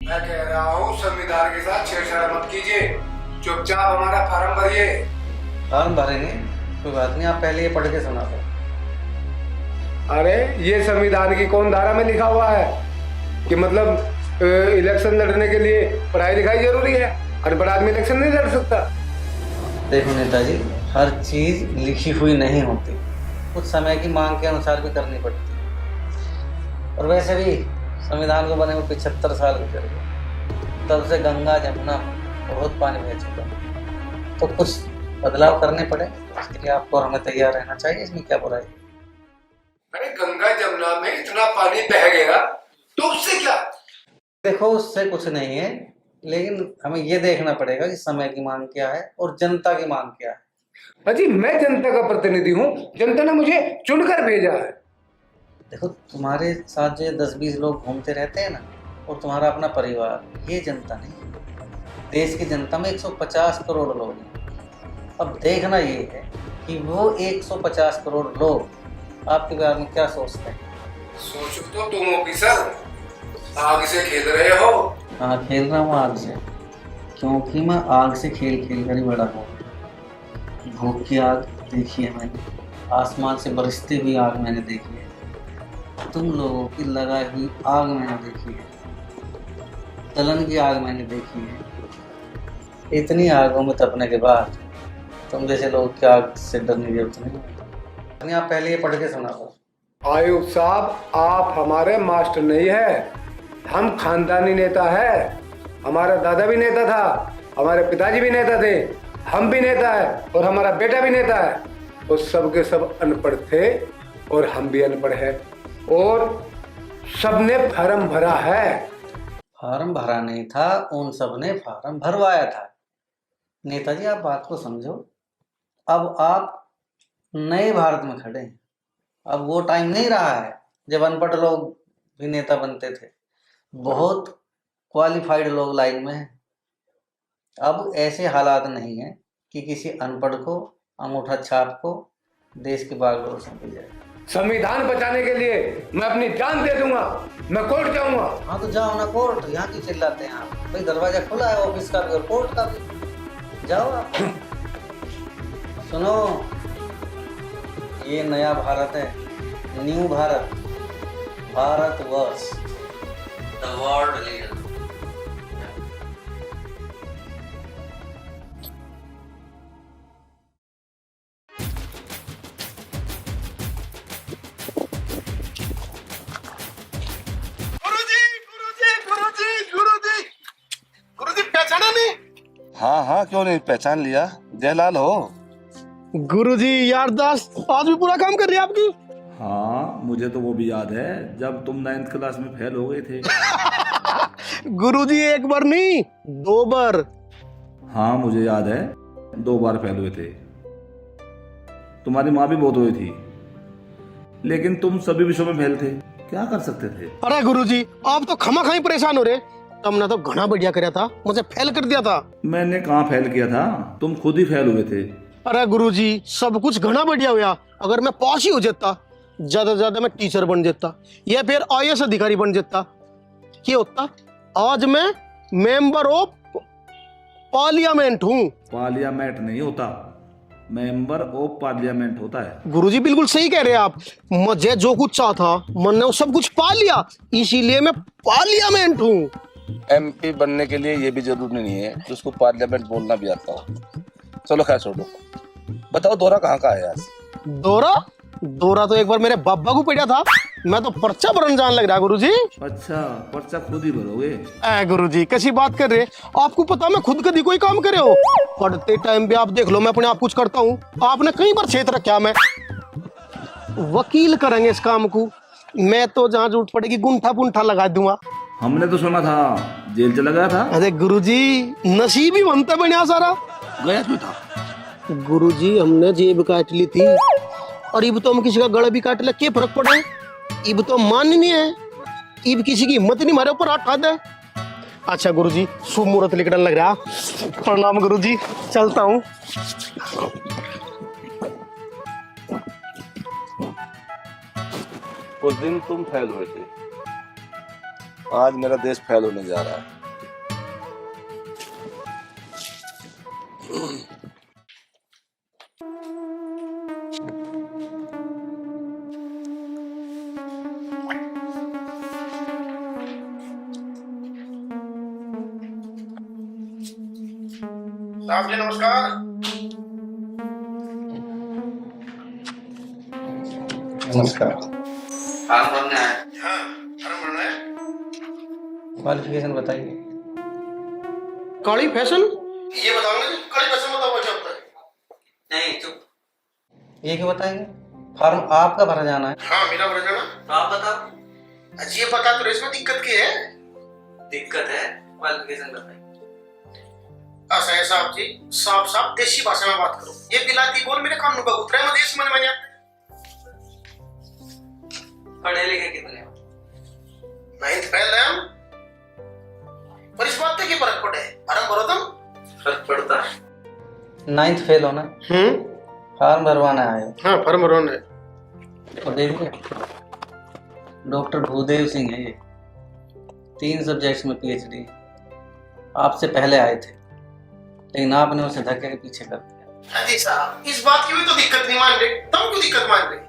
मैं कह रहा हूँ संविधान के साथ छेड़छाड़ मत कीजिए, चुपचाप हमारा फार्म भरिए। फार्म भरेंगे, कोई बात नहीं, आप पहले ये पढ़ के सुना दो। अरे ये संविधान की कौन धारा में लिखा हुआ है कि मतलब इलेक्शन लड़ने के लिए पढ़ाई लिखाई जरूरी है, अनपढ़ आदमी इलेक्शन नहीं लड़ सकता। देखो नेताजी, हर चीज लिखी हुई नहीं होती, कुछ समय की मांग के अनुसार भी करनी पड़ती है। और वैसे भी संविधान को बने हुए 75 साल गुजर गए, तब से गंगा जमुना बहुत पानी बह चुका, तो कुछ बदलाव करने पड़े। इसके लिए आपको और हमें तैयार रहना चाहिए, इसमें क्या बुराई। अरे गंगा जमुना में इतना पानी बह गया तो उससे क्या? देखो, उससे कुछ नहीं है, लेकिन हमें ये देखना पड़ेगा कि समय की मांग क्या है और जनता की मांग क्या है। अजी मैं जनता का प्रतिनिधि हूँ, जनता ने मुझे चुनकर भेजा है। देखो, तुम्हारे साथ जो 10-20 लोग घूमते रहते हैं ना, और तुम्हारा अपना परिवार, ये जनता नहीं है। देश की जनता में 150 करोड़ लोग हैं। अब देखना ये है कि वो 150 करोड़ लोग आपके बारे में क्या सोचते हैं। सोचो तो तुम ऑफिसर आग से खेल रहे हो। हाँ, खेल रहा हूँ आग से, क्योंकि मैं आग से खेल खेल कर ही बड़ा हूँ। भूख की आग देखी है मैंने, आसमान से बरसती हुई आग मैंने देखी है, तुम लोगों की लगाई हुई आग मैंने देखी है, जलन की आग मैंने देखी है। इतनी आगों में तपने के बाद तुम जैसे लोग की आग से डरने की जरूरत नहीं। आप पहले ये पढ़ के सुना दो। आयुब साहब, आप हमारे मास्टर नहीं है, हम खानदानी नेता है। हमारा दादा भी नेता था, हमारे पिताजी भी नेता थे, हम भी नेता है और हमारा बेटा भी नेता है। और सब के सब अनपढ़ थे और हम भी अनपढ़ है, और सबने फार्म भरा है। फार्म भरा नहीं था, उन सब ने फार्म भरवाया था। नेताजी, आप बात को समझो। अब आप नए भारत में खड़े हैं। अब वो टाइम नहीं रहा है जब अनपढ़ लोग भी नेता बनते थे। बहुत क्वालिफाइड लोग लाइन में हैं। अब ऐसे हालात नहीं है कि किसी अनपढ़ को, अंगूठा छाप को देश की बागडोर सौंपी जाए। संविधान बचाने के लिए मैं अपनी जान दे दूंगा, मैं कोर्ट जाऊंगा। हाँ तो जाओ ना कोर्ट, यहाँ क्यों चिल्लाते हैं आप? भाई दरवाजा खुला है ऑफिस का भी और कोर्ट का भी, जाओ आप। सुनो, ये नया भारत है, new Bharat, Bharatvarsh, the world leader. गुरुजी पहचाना नहीं? हाँ हाँ, क्यों नहीं पहचान लिया। जयलाल हो? गुरुजी यारदाश्त आज भी पूरा काम कर रही है आपकी। हाँ, मुझे तो वो भी याद है जब तुम 9th क्लास में फेल हो गए थे। गुरुजी एक बार नहीं, 2 बार। हाँ मुझे याद है, 2 बार फेल हुए थे। तुम्हारी माँ भी बहुत हुई थी, लेकिन तुम सभी विषयों में फेल थे, क्या कर सकते थे। अरे गुरुजी, आप तो खामा-खाई परेशान हो रहे। तुमने तो घना बढ़िया कराया था, मुझे फेल कर दिया था। मैंने कहाँ फेल किया था, तुम खुद ही फेल हुए थे। अरे गुरुजी, सब कुछ घना बढ़िया हुआ। अगर मैं पास ही हो जाता, ज्यादा से ज्यादा मैं टीचर बन जाता या फिर IAS अधिकारी बन जाता, क्या होता? आज मैं मेंबर ऑफ पार्लियामेंट हूँ। पार्लियामेंट नहीं होता, मेंबर ऑफ पार्लियामेंट होता है। गुरुजी बिल्कुल सही कह रहे हैं आप। मुझे जो कुछ चाहा था मैंने वो सब कुछ पा लिया, इसीलिए मैं पार्लियामेंट हूँ। MP बनने के लिए ये भी जरूरी नहीं है कि उसको पार्लियामेंट बोलना भी आता हो। चलो खैर छोड़ो, बताओ दौरा कहाँ का है आज? दौरा तो एक बार मेरे बाबा को पड़ा था, मैं तो पर्चा भरन जान लग रहा गुरुजी। अच्छा, पर्चा खुद ही भरोगे? ए गुरुजी कैसी बात कर रहे? आपको पता मैं खुद कभी कोई काम करे हो? पढ़ते टाइम भी आप देख लो, मैं अपने आप कुछ करता हूँ। आपने कई बार छेद रखा, मैं वकील करेंगे इस काम को। मैं तो जहाँ जरूरत पड़ेगी गुंठा पुंठा लगा दूंगा। हमने तो सुना था जेल चला गया था। अरे गुरुजी, नसीब ही बनता बढ़िया सारा। गया क्यों था? गुरुजी हमने जेब काट ली थी, और इब तो हम किसी का गला भी काट ले, क्या फर्क पड़ा है? इब तो मान नहीं है, इब किसी की हिम्मत नहीं हमारे ऊपर हाथ दे। अच्छा गुरुजी, शुभ मुहूर्त निकलने लग रहा। प्रणाम गुरुजी, चलता हूँ। उस दिन तुम फेल हुए थे, आज मेरा देश फैल होने जा रहा है। साहब जी नमस्कार। नमस्कार। फॉर्म भरने आए। हाँ फॉर्म भरना है। क्वालिफिकेशन बताइए। काली फैशन ये बताओगे? काली फैशन बताओ क्या होता है? नहीं चुप। ये क्यों बताएंगे? फॉर्म आपका भरा जाना है। हाँ मेरा भरा जाना। तो आप बताओ। अच्छा ये बता तो इसमें दिक्कत की है? दिक्कत है, क्वालिफिकेशन बताइए। ऐसा है साहब जी, साफ साफ देसी भाषा में बात करो। ये बिलाती बोल मेरे कान में उतरा है, देश में नहीं आते। पढ़े लिखे कितने हो? 9th फेल है हम। पर इस बात पे क्या फर्क पड़े? फॉर्म भरो तुम। फर्क पड़ता है। 9th फेल होना। फॉर्म भरवाना आए हो। हाँ फॉर्म भरवाना है। और देखिए डॉक्टर भूदेव सिंह है ये, 3 सब्जेक्ट्स में PhD। आपसे पहले आए थे लेकिन आपने उसे धक्के के पीछे कर दिया। अजी साहब इस बात की भी तो दिक्कत नहीं मान रहे, तुम क्यों दिक्कत मान रहे?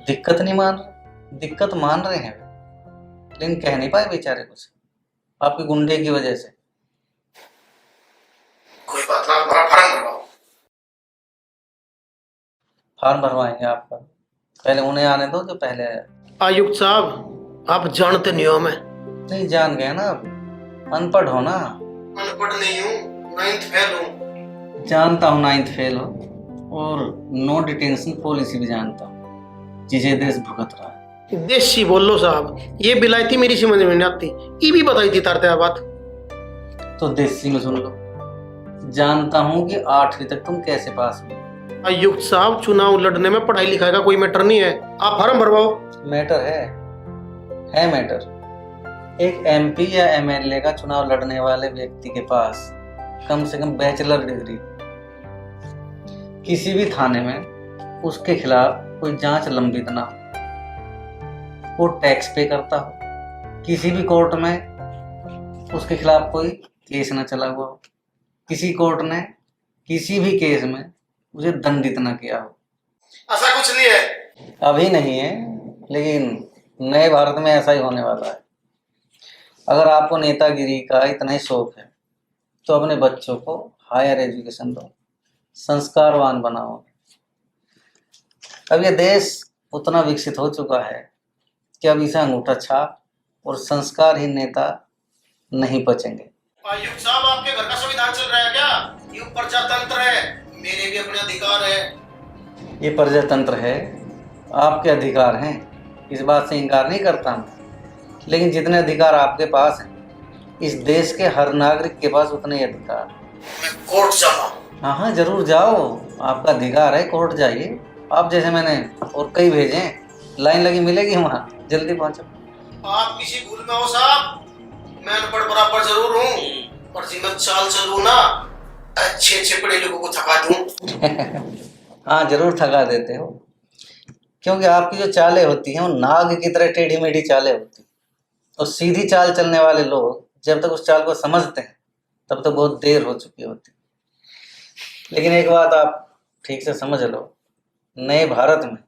दिक्कत नहीं मान रहे? दिक्कत मान रहे हैं लेकिन कह नहीं पाए बेचारे कुछ, आपकी गुंडे की वजह से। कोई बात ना, फॉर्म भरवाओ। फॉर्म भरवाएंगे आपका, पहले उन्हें आने दो जो पहले आया। आयुक्त साहब आप जानते नहीं हो हमें। नहीं जान गए ना, अब अनपढ़ हो ना। अनपढ़ नहीं हूँ, 9th फेल हूँ। जानता हूँ 9th फेल हो, और नो डिटेंशन पॉलिसी भी जानता हूँ जिसे देश भुगत रहा है। देसी बोल लो साहब, ये बिलायती मेरी समझ में नहीं आती। ये भी बताई थी तारते बात। तो देसी में सुन लो, जानता हूँ कि 8वीं तक तुम कैसे पास हुए। आयुक्त साहब चुनाव लड़ने में पढ़ाई लिखाई का कोई मैटर नहीं है, आप फॉर्म भरवाओ। मैटर है मैटर। एक MP या MLA का चुनाव लड़ने वाले व्यक्ति के पास कम से कम बैचलर डिग्री, किसी भी थाने में उसके खिलाफ कोई जांच लंबित ना हो, वो टैक्स पे करता हो, किसी भी कोर्ट में उसके खिलाफ कोई केस ना चला हुआ हो, किसी कोर्ट ने किसी भी केस में उसे दंडित ना किया हो। ऐसा कुछ नहीं है। अभी नहीं है लेकिन नए भारत में ऐसा ही होने वाला है। अगर आपको नेतागिरी का इतना ही शौक है तो अपने बच्चों को हायर एजुकेशन दो, संस्कारवान बनाओ। अब ये देश उतना विकसित हो चुका है कि अब इसे अंगूठा छाप और संस्कारहीन नेता नहीं बचेंगे। आयुक्त साहब आपके घर का संविधान चल रहा है क्या? ये प्रजातंत्र है, मेरे भी अपने अधिकार है। ये प्रजातंत्र है, आपके अधिकार हैं, इस बात से इनकार नहीं करता मैं, लेकिन जितने अधिकार आपके पास हैं इस देश के हर नागरिक के पास उतने ही अधिकार। मैं कोर्ट जाऊँ? हाँ जरूर जाओ, आपका अधिकार है, कोर्ट जाइए। आप जैसे मैंने और कई भेजे हैं, लाइन लगी मिलेगी वहाँ, जल्दी पहुँचो। आप किसी भूल में हो साहब, मैं अनपढ़ बराबर जरूर हूँ, पर जिम्मत चाल चलूँ ना, अच्छे पढ़े लोगों को थका दूँ। हाँ जरूर थका देते हो, क्योंकि आपकी जो चालें होती हैं वो नाग की तरह टेढ़ी मेढ़ी चालें होती हैं, और सीधी चाल चलने वाले लोग जब तक उस चाल को समझते हैं तब तक बहुत देर हो चुकी होती। लेकिन एक बात आप ठीक से समझ लो, नए भारत में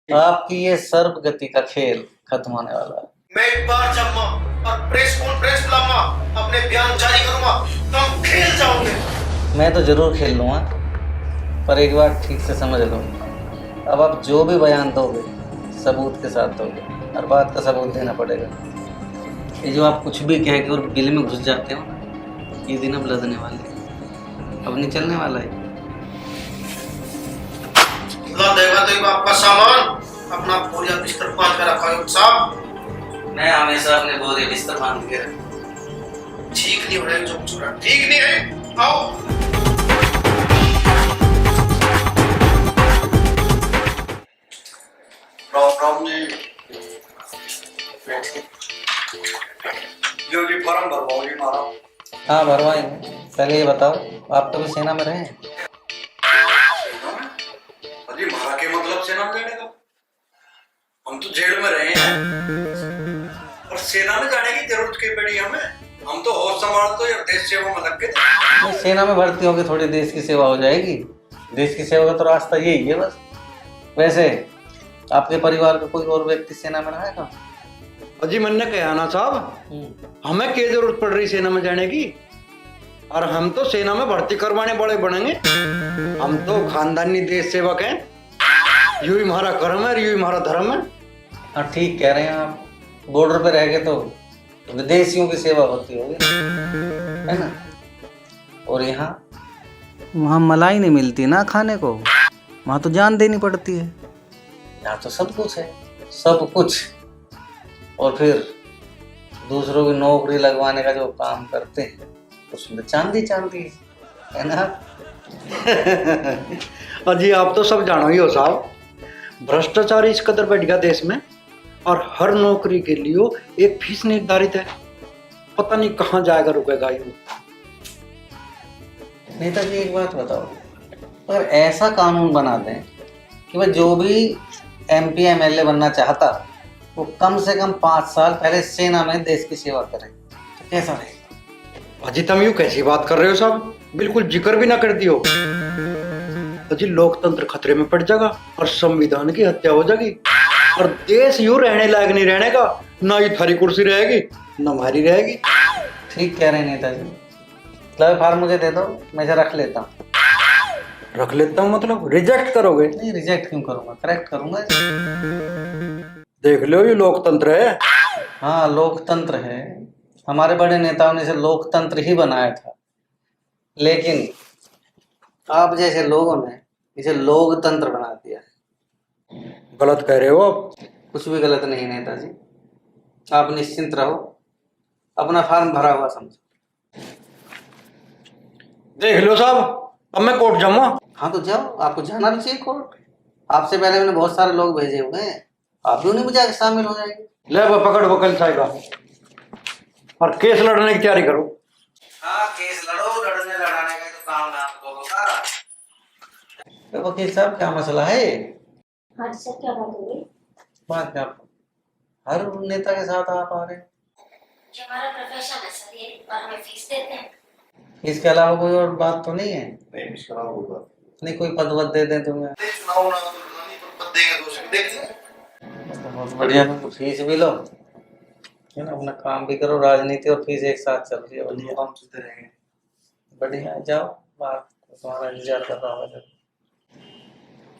आपकी ये सर्व गति का खेल खत्म होने वाला है। मैं एक बार जम्मा और प्रेस कॉन्फ्रेंस बुलाऊंगा, अपने बयान जारी करूंगा, तुम खेल जाओगे। मैं तो जरूर खेल लूँगा, पर एक बार ठीक से समझ लो, अब आप जो भी बयान दोगे सबूत के साथ दोगे, हर बात का सबूत देना पड़ेगा। ये जो आप कुछ भी कह के और बिल में घुस जाते हो, ये दिन अब लदने वाले हैं, अब नहीं चलने वाला है। ला देगा तो आपका सामान अपना बोरिया बिस्तर बांध के रखा है साहब। मैं हमेशा अपने बोरे बिस्तर बांध के रखूं। ठीक नहीं हो रहा है जो कुछ हो रहा है, ठीक नहीं है। आओ राम जी, जी फॉर्म भरवाओ जी मारा। हाँ भरवाएंगे, पहले ये बताओ आप कभी सेना में रहे हैं? अजी मारा के मतलब सेना में रहने का? हम तो जेल में रहे हैं। और सेना में जाने की जरूरत क्यों पड़ी हमें? हम तो होश संभाल तो यार देश सेवा में लग गए थे। नहीं, सेना में भर्ती होके थोड़ी देश की सेवा हो जाएगी। देश की सेवा का तो रास्ता यही है बस। वैसे आपके परिवार का कोई और व्यक्ति सेना में रहा है क्या? अजी मैंने कहा ना साहब, हमें क्या जरूरत पड़ रही सेना में जाने की? और हम तो सेना में भर्ती करवाने बड़े बनेंगे। हम तो खानदानी देश सेवक हैं। यूं ही हमारा कर्म है, यूं ही हमारा धर्म है। हाँ ठीक कह रहे हैं आप। बॉर्डर पे रह गए तो विदेशियों की सेवा होती होगी, है ना? और यहाँ वहाँ मलाई नहीं मिलती ना खाने को, वहाँ तो जान देनी पड़ती है। यहाँ तो सब कुछ है, सब कुछ। और फिर दूसरों की नौकरी लगवाने का जो काम करते हैं उसमें चांदी चांदी है ना। अजी आप तो सब जानो ही हो साहब, भ्रष्टाचार इस कदर बढ़ गया देश में, और हर नौकरी के लिए एक फीस निर्धारित है। पता नहीं कहाँ जाएगा रुकेगा ये। नेताजी एक बात बताओ, अगर ऐसा कानून बना दें कि वह जो भी MP MLA बनना चाहता वो कम से कम 5 साल पहले सेना में देश की सेवा करे, तो कैसा रहेगा? अजी तुम यूं कैसी बात कर रहे हो साहब? बिल्कुल जिक्र भी ना कर दियो। अजी लोकतंत्र खतरे में पड़ जाएगा और संविधान की हत्या हो जाएगी, और देश यूं रहने लायक नहीं रहने का। ना ही थारी कुर्सी रहेगी ना हमारी रहेगी। ठीक कह रहे हैं नेताजी। क्लब फार्म मुझे दे दो, मैं इसे रख लेता हूँ। रख लेता हूँ मतलब रिजेक्ट करोगे? नहीं, रिजेक्ट क्यों करूँगा, करेक्ट करूँगा। देख लो ये लोकतंत्र है। हाँ लोकतंत्र है, हमारे बड़े नेताओं ने इसे लोकतंत्र ही बनाया था, लेकिन आप जैसे लोगों ने इसे लोकतंत्र बना दिया है। गलत कह रहे हो आप। कुछ भी गलत नहीं नेताजी, आप निश्चिंत रहो, अपना फार्म भरा हुआ समझो। देख लो साहब, अब मैं कोर्ट जाऊंगा। हाँ तो जाओ, आपको जाना भी चाहिए कोर्ट। आपसे पहले मैंने बहुत सारे लोग भेजे हुए हैं, आप भी उन्हीं में जाके शामिल हो जाएंगे। ले वो पकड़ वकील साहब और केस लड़ने की तैयारी करो। हाँ केस लड़ो, लड़ने लड़ाने का तो काम है आप लोगों का। तो वकील साहब क्या मसला है? हाँ सर, क्या बात हो गई? बात क्या, हर नेता के साथ आप आ रहे हैं? ये हमारा प्रोफेशन है सर, ये और हमें फीस देते हैं। इसके अलावा कोई और बात तो नहीं है? नहीं मुश्किल होगा। नहीं कोई पद वद दे दें तुम्हें? चुनाव ना पद देंगे तो उसमें देख लें। बहुत बढ़िया, तो फीस भी लो, है ना, अपना काम भी करो। राजनीति और फीस एक साथ चल रही है, बढ़िया काम चलते रहेंगे। बढ़िया। जाओ, बात तुम्हारा इंतजार कर रहा होगा।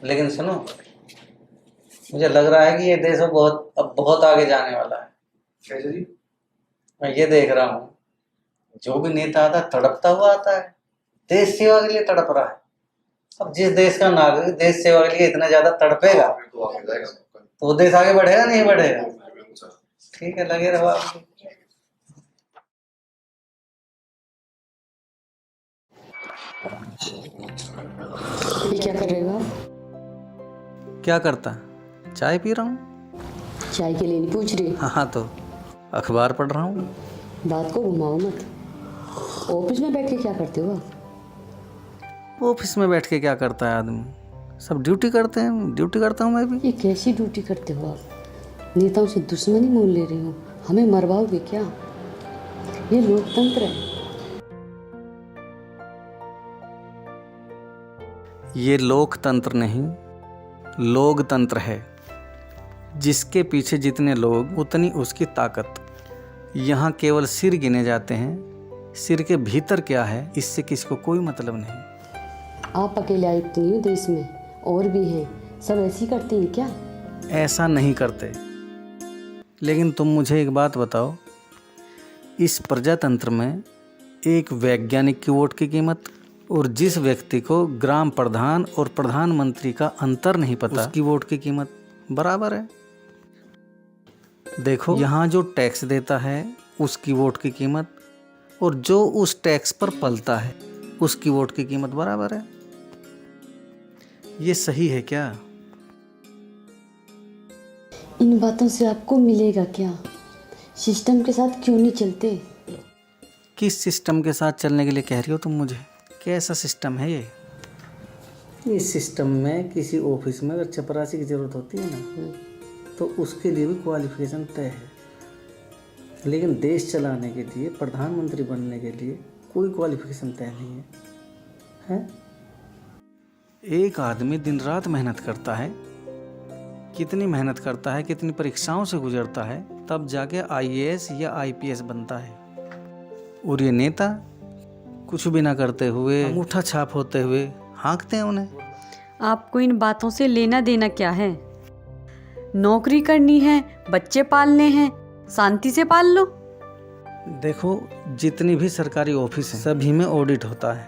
लेकिन सुनो, मुझे लग रहा है कि ये देश अब बहुत आगे जाने वाला है। कैसे जी? मैं ये देख रहा हूँ, जो भी नेता आता है तड़पता हुआ आता है, देश सेवा के लिए तड़प रहा है। अब जिस देश का नागरिक देश सेवा के लिए इतना ज्यादा तड़पेगा तो आगे जाएगा तो वो देश आगे बढ़ेगा नहीं बढ़ेगा? ठीक है, लगे रहो आप। ये क्या कर रहे हो आप? क्या करता, चाय पी रहा हूँ। चाय के लिए नहीं पूछ रही, हाँ तो अखबार पढ़ रहा हूँ। बात को घुमाओ मत। ऑफिस में बैठ के क्या करते हो आप? ऑफिस में बैठ के क्या करता है आदमी, सब ड्यूटी करते हैं, ड्यूटी करता हूँ मैं भी। ये कैसी ड्यूटी करते हो आप? नेताओं से दुश्मनी मोल ले रहे हो, हमें मरवाओगे क्या? ये लोकतंत्र है। ये लोकतंत्र नहीं, लोकतंत्र है। जिसके पीछे जितने लोग उतनी उसकी ताकत। यहाँ केवल सिर गिने जाते हैं, सिर के भीतर क्या है इससे किसी को कोई मतलब नहीं। आप अकेले आए तो नहीं हो देश में, और भी हैं, सब ऐसे ही करते हैं क्या? ऐसा नहीं करते। लेकिन तुम मुझे एक बात बताओ, इस प्रजातंत्र में एक वैज्ञानिक की वोट की कीमत और जिस व्यक्ति को ग्राम प्रधान और प्रधानमंत्री का अंतर नहीं पता उसकी वोट की कीमत बराबर है। देखो, यहाँ जो टैक्स देता है उसकी वोट की कीमत और जो उस टैक्स पर पलता है उसकी वोट की कीमत बराबर है। ये सही है क्या? इन बातों से आपको मिलेगा क्या? सिस्टम के साथ क्यों नहीं चलते? किस सिस्टम के साथ चलने के लिए कह रही हो तुम मुझे? कैसा सिस्टम है ये? इस सिस्टम में किसी ऑफिस में अगर चपरासी की ज़रूरत होती है ना, तो उसके लिए भी क्वालिफिकेशन तय है। लेकिन देश चलाने के लिए, प्रधानमंत्री बनने के लिए कोई क्वालिफिकेशन तय नहीं है, हैं? एक आदमी दिन रात मेहनत करता है, कितनी मेहनत करता है, कितनी परीक्षाओं से गुजरता है, तब जाके IAS या IPS बनता है। और ये नेता कुछ भी ना करते हुए, अंगूठा छाप होते हुए हाँकते हैं उन्हें। आपको इन बातों से लेना देना क्या है? नौकरी करनी है, बच्चे पालने हैं, शांति से पाल लो। देखो, जितनी भी सरकारी ऑफिस हैं सभी में ऑडिट होता है,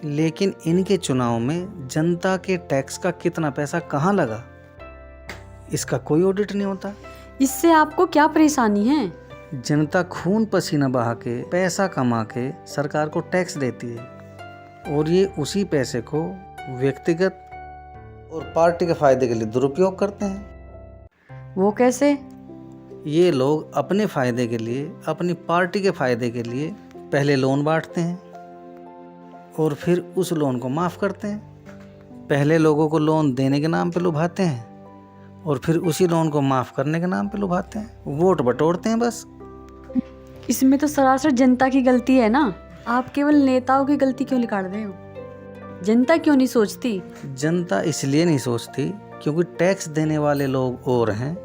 लेकिन इनके चुनाव में जनता के टैक्स का कितना पैसा कहाँ लगा, इसका कोई ऑडिट नहीं होता। इससे आपको क्या परेशानी है? जनता खून पसीना बहा के, पैसा कमा के सरकार को टैक्स देती है, और ये उसी पैसे को व्यक्तिगत और पार्टी के फायदे के लिए दुरुपयोग करते हैं। वो कैसे? ये लोग अपने फायदे के लिए, अपनी पार्टी के फायदे के लिए पहले लोन बांटते हैं और फिर उस लोन को माफ़ करते हैं। पहले लोगों को लोन देने के नाम पे लुभाते हैं और फिर उसी लोन को माफ़ करने के नाम पे लुभाते हैं, वोट बटोरते हैं बस। इसमें तो सरासर जनता की गलती है ना। आप केवल नेताओं की गलती क्यों निकाल रहे हो? जनता क्यों नहीं सोचती? जनता इसलिए नहीं सोचती क्योंकि टैक्स देने वाले लोग और हैं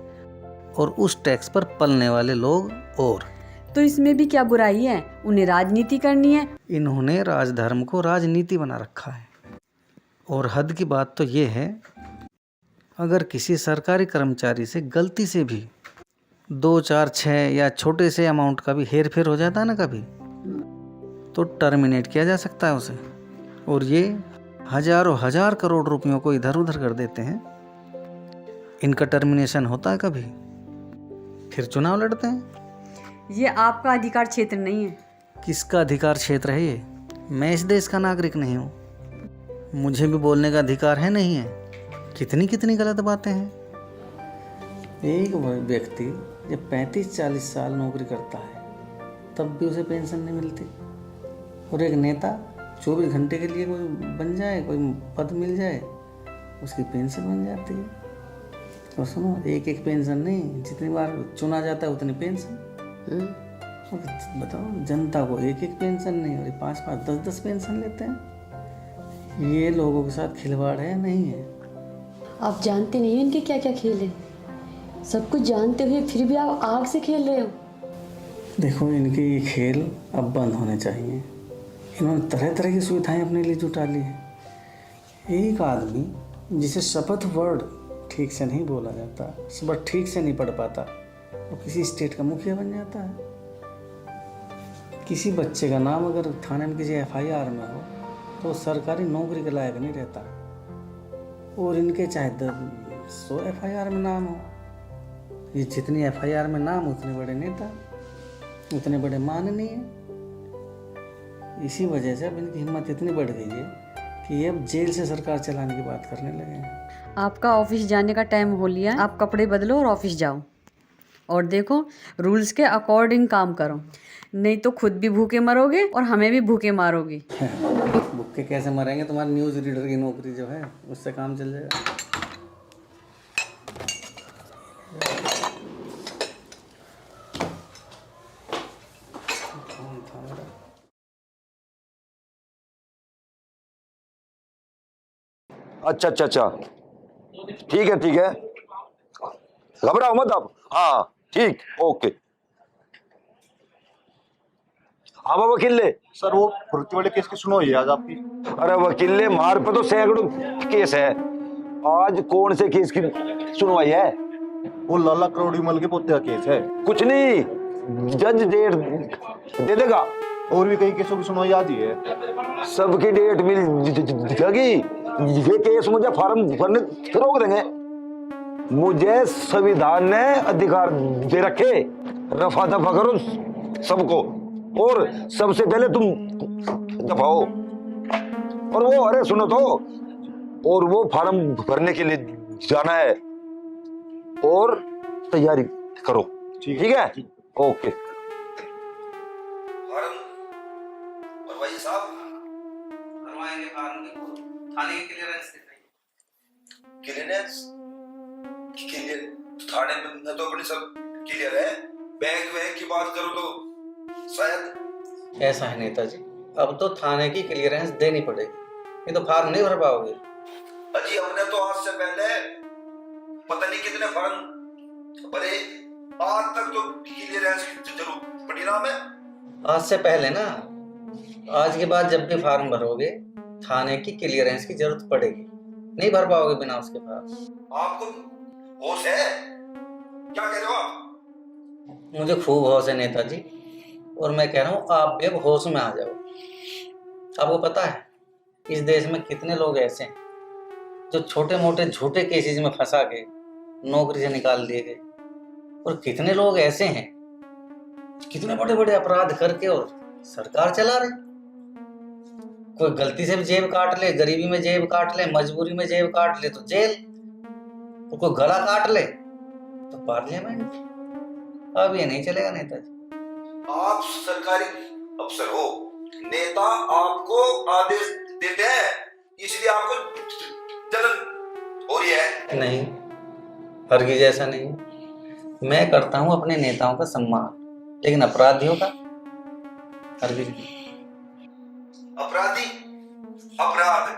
और उस टैक्स पर पलने वाले लोग और। तो इसमें भी क्या बुराई है? उन्हें राजनीति करनी है। इन्होंने राजधर्म को राजनीति बना रखा है। और हद की बात तो ये है, अगर किसी सरकारी कर्मचारी से गलती से भी 2, 4, 6 या छोटे से अमाउंट का भी हेर फेर हो जाता है ना कभी, तो टर्मिनेट किया जा सकता है उसे। और ये हजारों हजार करोड़ रुपयों को इधर उधर कर देते हैं। इनका टर्मिनेशन होता है कभी, फिर चुनाव लड़ते हैं। ये आपका अधिकार क्षेत्र नहीं है। किसका अधिकार क्षेत्र है ये? मैं इस देश का नागरिक नहीं हूँ, मुझे भी बोलने का अधिकार है नहीं है? कितनी कितनी गलत बातें हैं। एक व्यक्ति जब 35-40 साल नौकरी करता है तब भी उसे पेंशन नहीं मिलती, और एक नेता 24 घंटे के लिए कोई बन जाए, कोई पद मिल जाए, उसकी पेंशन बन जाती है। और सुनो, एक एक पेंशन नहीं, जितनी बार चुना जाता है उतनी पेंशन। बताओ, जनता को एक एक पेंशन नहीं और 5-5, 10-10 पेंशन लेते हैं। ये लोगों के साथ खिलवाड़ है नहीं है? आप जानते नहीं इनके क्या क्या खेल है। सब कुछ जानते हुए फिर भी आप आग से खेल रहे हो। देखो, इनके ये खेल अब बंद होने चाहिए। इन्होंने तरह तरह की सुविधाएं अपने लिए जुटा ली है। एक आदमी जिसे शपथ वर्ड ठीक से नहीं बोला जाता, शपथ ठीक से नहीं पढ़ पाता, वो किसी स्टेट का मुखिया बन जाता है। किसी बच्चे का नाम अगर थाने में किसी FIR में हो तो सरकारी नौकरी के लायक नहीं रहता, और इनके चाहे 100 FIR में नाम हो। ये जितनी FIR में नाम, उतने बड़े नेता, उतने बड़े माननीय। इसी वजह से अब इनकी हिम्मत इतनी बढ़ गई है कि ये अब जेल से सरकार चलाने की बात करने लगे हैं। आपका ऑफिस जाने का टाइम हो लिया है। आप कपड़े बदलो और ऑफिस जाओ, और देखो रूल्स के अकॉर्डिंग काम करो, नहीं तो खुद भी भूखे मरोगे और हमें भी भूखे मारोगे। भूखे कैसे मरेंगे? तुम्हारी न्यूज़ रीडर की नौकरी जो है उससे काम चल जाएगा। अच्छा अच्छा अच्छा, ठीक है ठीक है, घबराओ मत आप। हाँ ठीक, ओके। हाँ वकील ले। सर, वो फुर्ती वाले केस की सुनवाई है आज आपकी। अरे वकील ले, मार पे तो सैकड़ों केस है, आज कौन से केस की सुनवाई है? वो लाला करोड़ीमल के पोते का केस है। कुछ नहीं, जज डेट दे देगा। और भी कई केसों की सुनवाई आज ही है। सबकी डेट मिल जाएगी। ये केस मुझे फार्म भरने रोक देंगे। मुझे संविधान ने अधिकार दे रखे, रफा दफा करो सबको, और सबसे पहले तुम दफाओ। और वो, अरे सुनो तो, और वो फार्म भरने के लिए जाना है और तैयारी करो। ठीक है, ओके। भाई साहब, भरवाएंगे फार्म को, थाने की क्लियरेंस क्लियरेंस? क्लियर थाने में तो अपनी सब क्लियर है, बैंक वैंक की बात करो तो शायद। ऐसा है नेताजी, अब तो थाने की क्लियरेंस देनी पड़ेगी, नहीं तो फार्म नहीं भर पाओगे। अजी हमने तो आज से पहले पता नहीं कितने फॉर्म भरे, आज तक तो क्लियरेंस की जरूरत पड़ी ना हमें। आज से पहले ना, आज के बाद जब भी फार्म भरोगे थाने की क्लियरेंस की जरूरत पड़ेगी, नहीं भर पाओगे बिना उसके पास। आपको होश है? क्या कह रहे हो आप? मुझे खूब होश है नेताजी, और मैं कह रहा हूँ आप भी अब होश में आ जाओ। आपको पता है इस देश में कितने लोग ऐसे हैं जो छोटे मोटे झूठे केसेस में फंसा के नौकरी से निकाल दिए गए, और कितने लोग ऐसे हैं कितने बड़े बड़े अपराध करके और सरकार चला रहे। कोई गलती से भी जेब काट ले, गरीबी में जेब काट ले, मजबूरी में जेब काट ले तो जेल, और कोई गला काट ले तो पार्लियामेंट। अब ये नहीं चलेगा नेताजी। आप सरकारी अफसर हो, नेता आपको आदेश देते हैं, इसलिए आपको जलन हो रही है। नहीं, हरगिज ऐसा नहीं है। मैं करता हूँ अपने नेताओं का सम्मान, लेकिन अपराधियों का हरगिज नहीं। अपराधी अपराध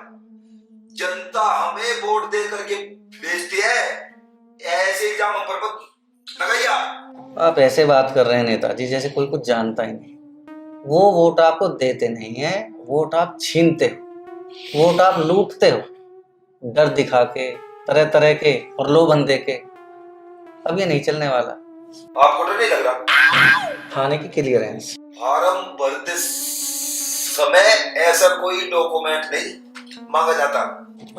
जनता हमें वोट दे करके भेजती है, ऐसे इल्जाम हम पर लगाइए। आप ऐसे बात कर रहे हैं नेताजी जैसे कोई कुछ जानता ही नहीं। वो वोट आपको देते नहीं है, वोट आप छीनते हो, वोट आप लूटते हो, डर दिखा के, तरह तरह के प्रलोभन दे के। अब ये नहीं चलने वाला। आपको डर नहीं लग रहा? थाने की क्लियरेंस, फार्म भरते समय ऐसा कोई डॉक्यूमेंट नहीं मांगा जाता।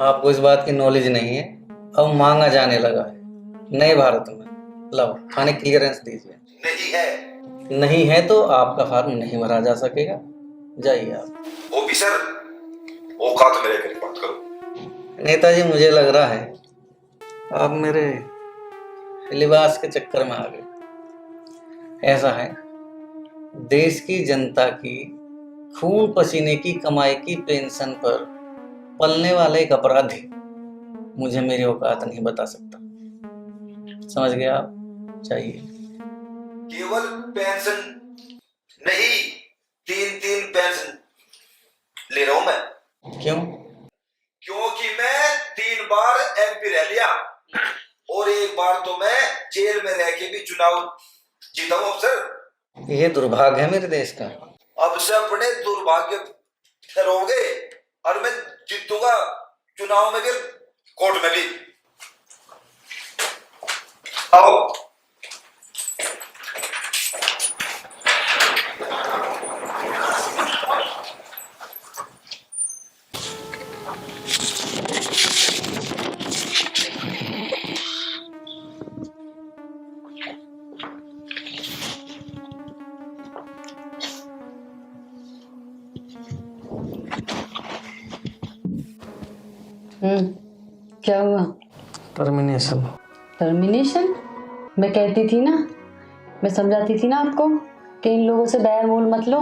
आपको इस बात की नॉलेज नहीं है, अब मांगा जाने लगा है नए भारत में। लो थाने क्लियरेंस दीजिए। नहीं है। नहीं है तो आपका फार्म नहीं भरा जा सकेगा, जाइए आप। ऑफिसर औकात में रहकर बात करो। नेताजी मुझे लग रहा है आप मेरे लिबास के चक्कर में आ गए। ऐसा है, देश की जनता की खून पसीने की कमाई की पेंशन पर पलने वाले एक अपराधी मुझे मेरी औकात नहीं बता सकता। समझ गए आप? चाहिए केवल पेंशन नहीं, 3 पेंशन ले रहा हूं मैं। क्यों? क्योंकि मैं 3 बार एमपी रह लिया, और 1 बार तो मैं जेल में रह के भी चुनाव जीता हूं अफसर। ये दुर्भाग्य है मेरे देश का। अब से अपने दुर्भाग्य ठहरोगे, और मैं जीतूंगा चुनाव में भी, कोर्ट में भी। आओ। क्या हुआ? टर्मिनेशन। टर्मिनेशन? मैं कहती थी ना, मैं समझाती थी ना आपको कि इन लोगों से बैर मोल मत लो।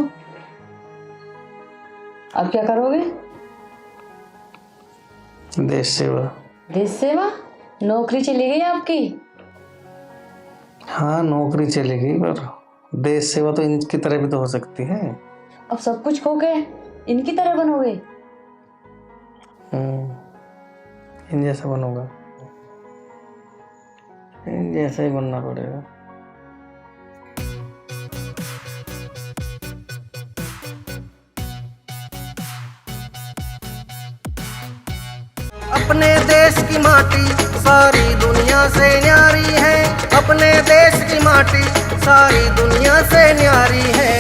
अब क्या करोगे? देश सेवा। देश सेवा? नौकरी चली गई आपकी? हाँ नौकरी चलेगी, पर देश सेवा तो इनकी तरह भी तो हो सकती है। अब सब कुछ खो के इनकी तरह बनोगे? इन जैसा बनूंगा, इन जैसा ही बनना पड़ेगा। अपने देश की माटी सारी दुनिया से न्यारी है, अपने देश की माटी सारी दुनिया से न्यारी है।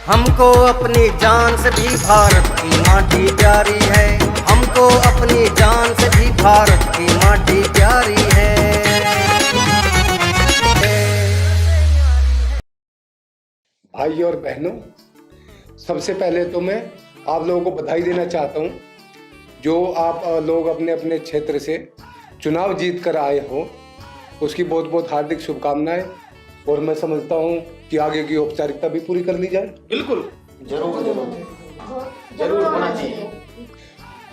हमको अपनी जान से भी भारत की माटी प्यारी है, हमको अपनी जान से भी भारत की माटी प्यारी है। भाई और बहनों, सबसे पहले तो मैं आप लोगों को बधाई देना चाहता हूँ जो आप लोग अपने अपने क्षेत्र से चुनाव जीत कर आए हो, उसकी बहुत बहुत हार्दिक शुभकामनाएं। और मैं समझता हूँ कि आगे की औपचारिकता भी पूरी कर ली जाए। बिल्कुल, जरूर जरूर होना चाहिए।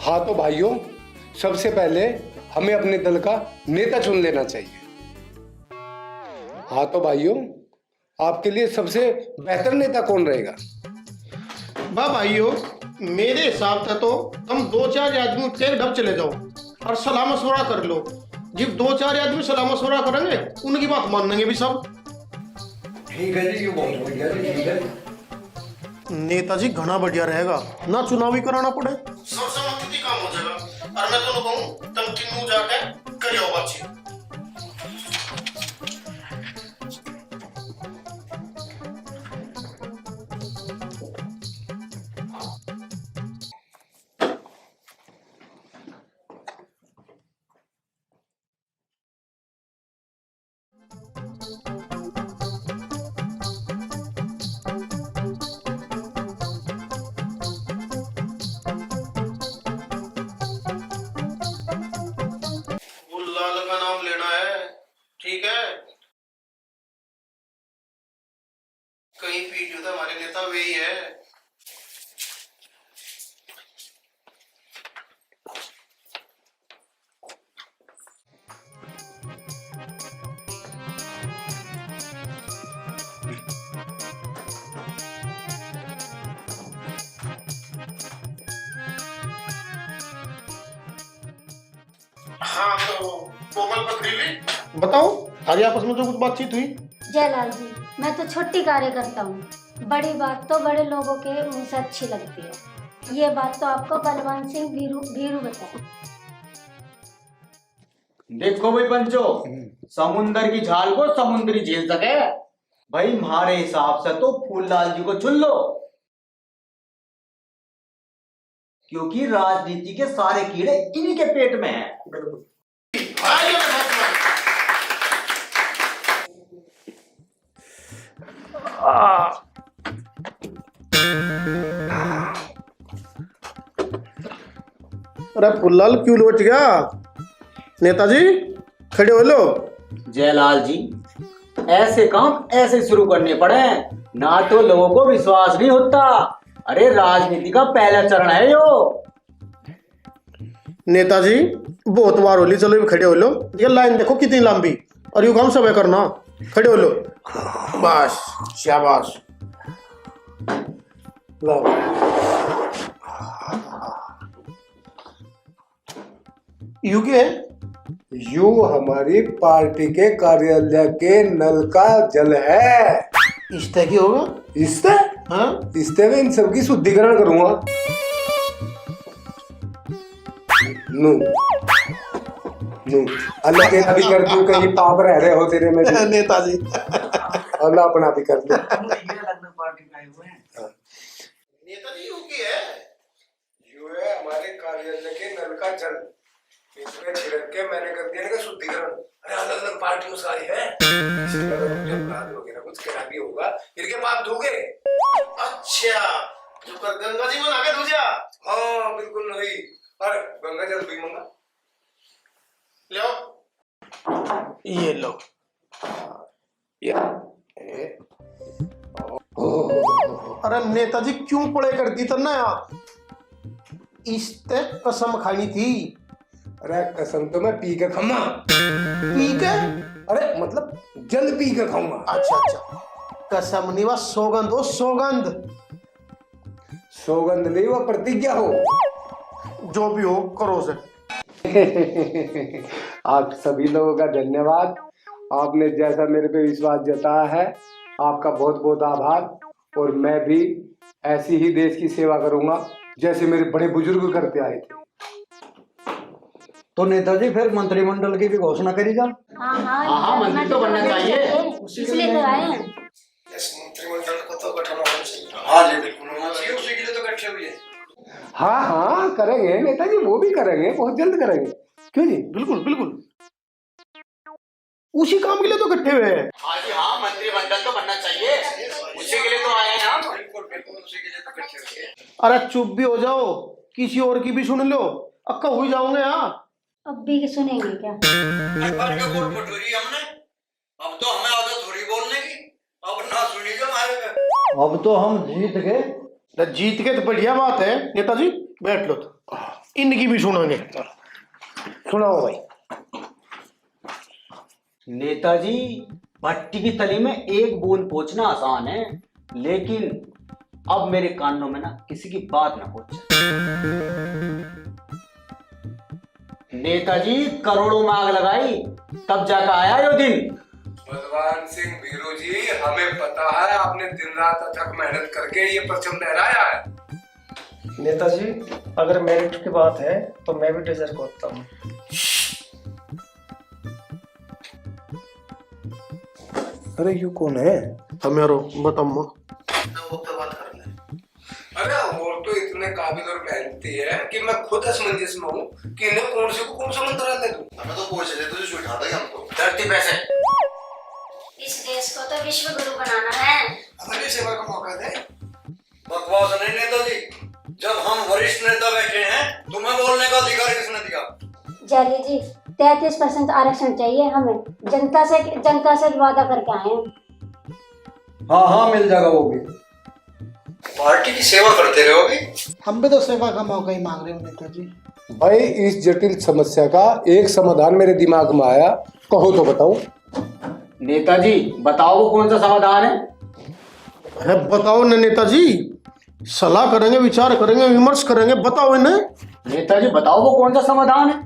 हाँ तो भाइयों, सबसे पहले हमें अपने दल का नेता चुन लेना चाहिए। हाँ तो भाइयों, आपके लिए सबसे बेहतर नेता कौन रहेगा? वाह भाइयों, मेरे हिसाब से तो तुम 2-4 आदमी उठ के एक ढप चले जाओ और सलाह मशवरा कर लो। जब 2-4 आदमी सलाह मशवरा करेंगे उनकी बात मानेंगे भी सब। ठीक है जी, ये बहुत बढ़िया जी, ठीक है। नेताजी घना बढ़िया रहेगा, ना चुनाव ही कराना पड़े, सर्वसम्मति काम हो जाएगा। और मैं तो कहूँ तुम तीनों जाके करियो बातचीत। लाल का नाम लेना है, ठीक है? कहीं पीछे तो हमारे नेता वे ही है। हाँ तो कोमल पथरीली बताओ, आज आपस में जो कुछ बातचीत हुई। जयलाल जी, मैं तो छोटी कार्यकर्ता हूँ, बड़ी बात तो बड़े लोगों के मुंह से अच्छी लगती है। ये बात तो आपको बलवंत सिंह भीरू बताए। देखो भाई पंचो, समुंदर की झाल को समुद्री झेल सके भाई, हमारे हिसाब से तो फूललाल जी को चुन लो, क्योंकि राजनीति के सारे कीड़े इन्हीं के पेट में हैं। अरे फुल्लाल क्यों लौट गया? नेताजी खड़े हो लो। जयलाल जी, ऐसे काम ऐसे शुरू करने पड़े, ना तो लोगों को विश्वास नहीं होता। अरे राजनीति का पहला चरण है यो। नेताजी बहुत बार होली, चलो खड़े हो लो। ये लाइन देखो कितनी लंबी, और यू काम सब करना। खड़े हो लो, बस शाबाश। यू के यू हमारी पार्टी के कार्यालय के नल का जल है। इस्ते की होगा? इससे हाँ, इससे में इन सबकी शुद्धिकरण करूंगा। नू नू अल्लाह तेरा भी कर दूं, कहीं पाप रह रहे हो तेरे में भी। नेताजी अल्लाह अपना भी कर दे। नेताजी यू की है? यू है हमारे कार्यालय के नल का जल, इसमें छिड़क के मैंने कर दिया ना शुद्धिकरण। अरे अलग अलग पार्टियों से आई है, वगैरह कुछ खराबी होगा, इनके पाप धोगे। अच्छा, जो कर गंगा जी में आगे धो जा। हाँ बिल्कुल नहीं, और गंगा जल भी मंगा लो, ये लो। अरे नेताजी क्यों पड़े कर दी ना यार? इसते कसम खानी थी। अरे कसम तो मैं पी के खाऊंगा। पी के? अरे मतलब जल पी के खाऊंगा। अच्छा अच्छा, कसम नहीं, वह सौगंध हो, सौगंध। सौगंध नहीं, वह प्रतिज्ञा हो। जो भी हो करो से। आप सभी लोगों का धन्यवाद, आपने जैसा मेरे पे विश्वास जताया है, आपका बहुत बहुत आभार। और मैं भी ऐसी ही देश की सेवा करूंगा जैसे मेरे बड़े बुजुर्ग करते आए थे। तो नेताजी फिर मंत्रिमंडल की भी घोषणा करी जा। हाँ, मंत्री तो बनना चाहिए, इसलिए तो आए हैं। मंत्रिमंडल को तो गठन होना चाहिए। हाँ जी बिल्कुल होना चाहिए, उसी के लिए तो गठन हुई है। हाँ हाँ करेंगे नेताजी, वो भी करेंगे, बहुत जल्द करेंगे। क्यों जी? बिल्कुल बिल्कुल, उसी काम के लिए तो इकट्ठे हुए हैं। हाँ जी हाँ, मंत्रिमंडल तो बनना चाहिए, उसी के लिए तो आए हैं हम। बिल्कुल बिल्कुल, उसी के लिए तो इकट्ठे हुए हैं। अरे चुप भी हो जाओ, किसी और की भी सुन लो, अक्का हुई जाओगे यहाँ। अब भी सुनेंगे क्या? हमने अब तो हमें आदत थोड़ी बोलने की, अब ना सुनी जो हमारे। अब तो हम जीत गए। जीत के तो बढ़िया बात है। नेताजी बैठ लो, तो इनकी भी सुनाएंगे। सुनाओ भाई। नेताजी, भट्टी की तली में एक बूंद पहुंचना आसान है, लेकिन अब मेरे कानों में ना किसी की बात ना पहुंचे। नेताजी करोड़ों में आग लगाई, तब जाकर आया यो दिन। बलवान सिंह भीरू जी, हमें पता है आपने दिन रात अथक मेहनत करके ये परचम लहराया है। नेताजी, अगर मेरिट की बात है तो मैं भी डिजर्व करता हूँ। अरे यू कौन है? हमारो बताओ। अरे और तो इतने काबिल और मेहनती है कि मैं खुद असमंजस में हूँ कि इन्हें कौन सा मंत्रालय दे दूं। हमें तो पूछ रहे तुझे उठा देंगे हम तो धरती पे से। इस देश को तो विश्व गुरु बनाना है। हमें भी सेवा का मौका दे। बकवास नहीं नेताजी, जब हम वरिष्ठ नेता बैठे हैं तुम्हें बोलने का अधिकार किसने दिया? जैली जी, 33% आरक्षण चाहिए हमें। जनता से वादा करके आए हैं। हाँ हाँ, मिल जाएगा वो भी। पार्टी की सेवा करते रहोगे। हम भी तो सेवा का मौका ही मांग रहे हो नेताजी। भाई, इस जटिल समस्या का एक समाधान मेरे दिमाग में आया, कहो तो बताओ। नेताजी बताओ वो कौन सा समाधान है? अरे बताओ ना नेताजी, सलाह करेंगे, विचार करेंगे, विमर्श करेंगे, बताओ इन्हें। नेताजी बताओ वो कौन सा समाधान है?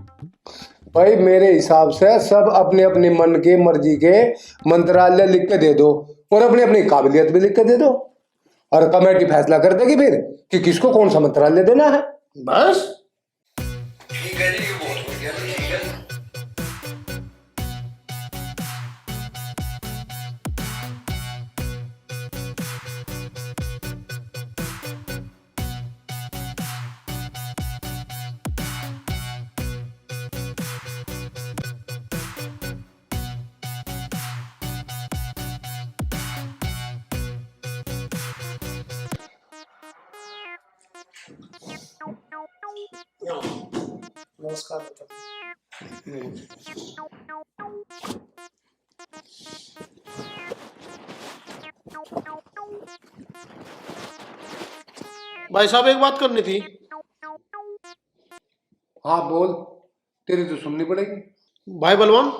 भाई, मेरे हिसाब से सब अपने अपने मन के मर्जी के मंत्रालय लिख के दे दो और अपनी अपनी काबिलियत भी लिख के दे दो, और कमेटी फैसला कर देगी फिर कि किसको कौन सा मंत्रालय देना है। बस ठीक है जी, बहुत बढ़िया, ठीक है। नमस्कार। भाई साहब, एक बात करनी थी। हाँ बोल, तेरी तो सुननी पड़ेगी। भाई बलवान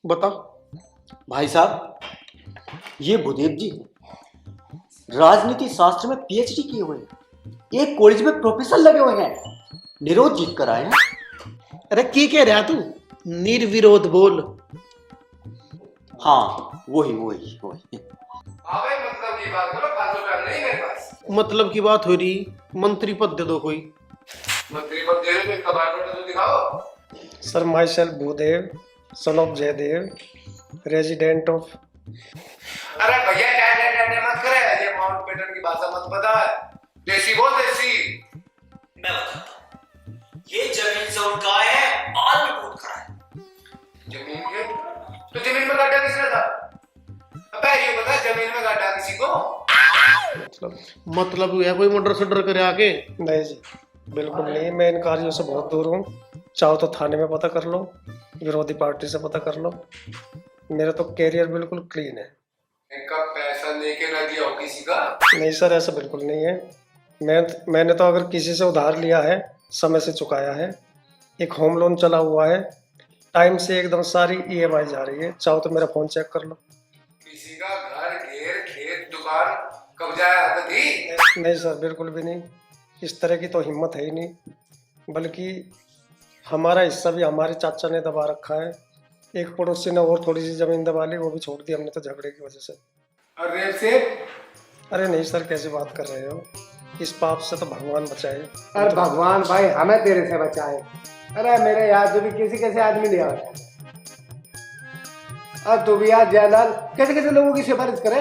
बता। भाई साहब, ये भूदेव जी राजनीति शास्त्र में पीएचडी किए हुए हैं, एक कॉलेज में प्रोफेसर लगे हुए हैं, निरोध जीत कर आए हैं। अरे की कह रहा तू? निर्विरोध बोल। हाँ वही। मतलब की बात करो, फालतू टाइम नहीं मेरे पास। मतलब की बात हो रही, मंत्री पद दे दो कोई। मंत्री पद दे दो, इसका बायोडाटा तो दिखाओ। Sir, myself Bhudev, son of Jaydev, resident of. अरे भैया, क्या मत करे, ये माउंटबेटन की भाषा मत बता, देसी बोल देसी। मैं बताता हूँ, ये जमीन से उनका है और भी बहुत खरा है। जमीन के? तो जमीन में गड्ढा किसने था? अबे ये बता, जमीन में गड्ढा किसी को? मतलब है कोई मर्डर शर्डर करे आके? नहीं जी, बिल्कुल नहीं। मैं इन कार्यों से बहुत दूर हूँ। चाहो तो थाने में पता कर लो, विरोधी पार्टी से पता कर लो। मेरा तो कैरियर बिल्कुल क्लीन है। इनका पैसा लेके ना दिया हो किसी का? नहीं सर, ऐसा बिल्कुल नहीं है। मैंने तो अगर किसी से उधार लिया है, समय से चुकाया है। एक होम लोन चला हुआ है, टाइम से एकदम सारी EMI जा रही है। चाहो तो मेरा फोन चेक कर लो। किसी का घर, घेर, खेत, दुकान कब्जा थी? नहीं सर, बिल्कुल भी नहीं। इस तरह की तो हिम्मत है ही नहीं। बल्कि हमारा हिस्सा भी हमारे चाचा ने दबा रखा है। एक पड़ोसी ने और थोड़ी सी जमीन दबा ली, वो भी छोड़ दी हमने तो झगड़े की वजह से। और रेप से? अरे नहीं सर, कैसे बात कर रहे हो? इस पाप से तो भगवान बचाए। अरे भगवान भाई हमें तेरे से बचाए। अरे मेरे याद जो भी कैसे आदमी लिया होता है। अब तू भी याद जयलाल कैसे लोगों की सिफारिश करे?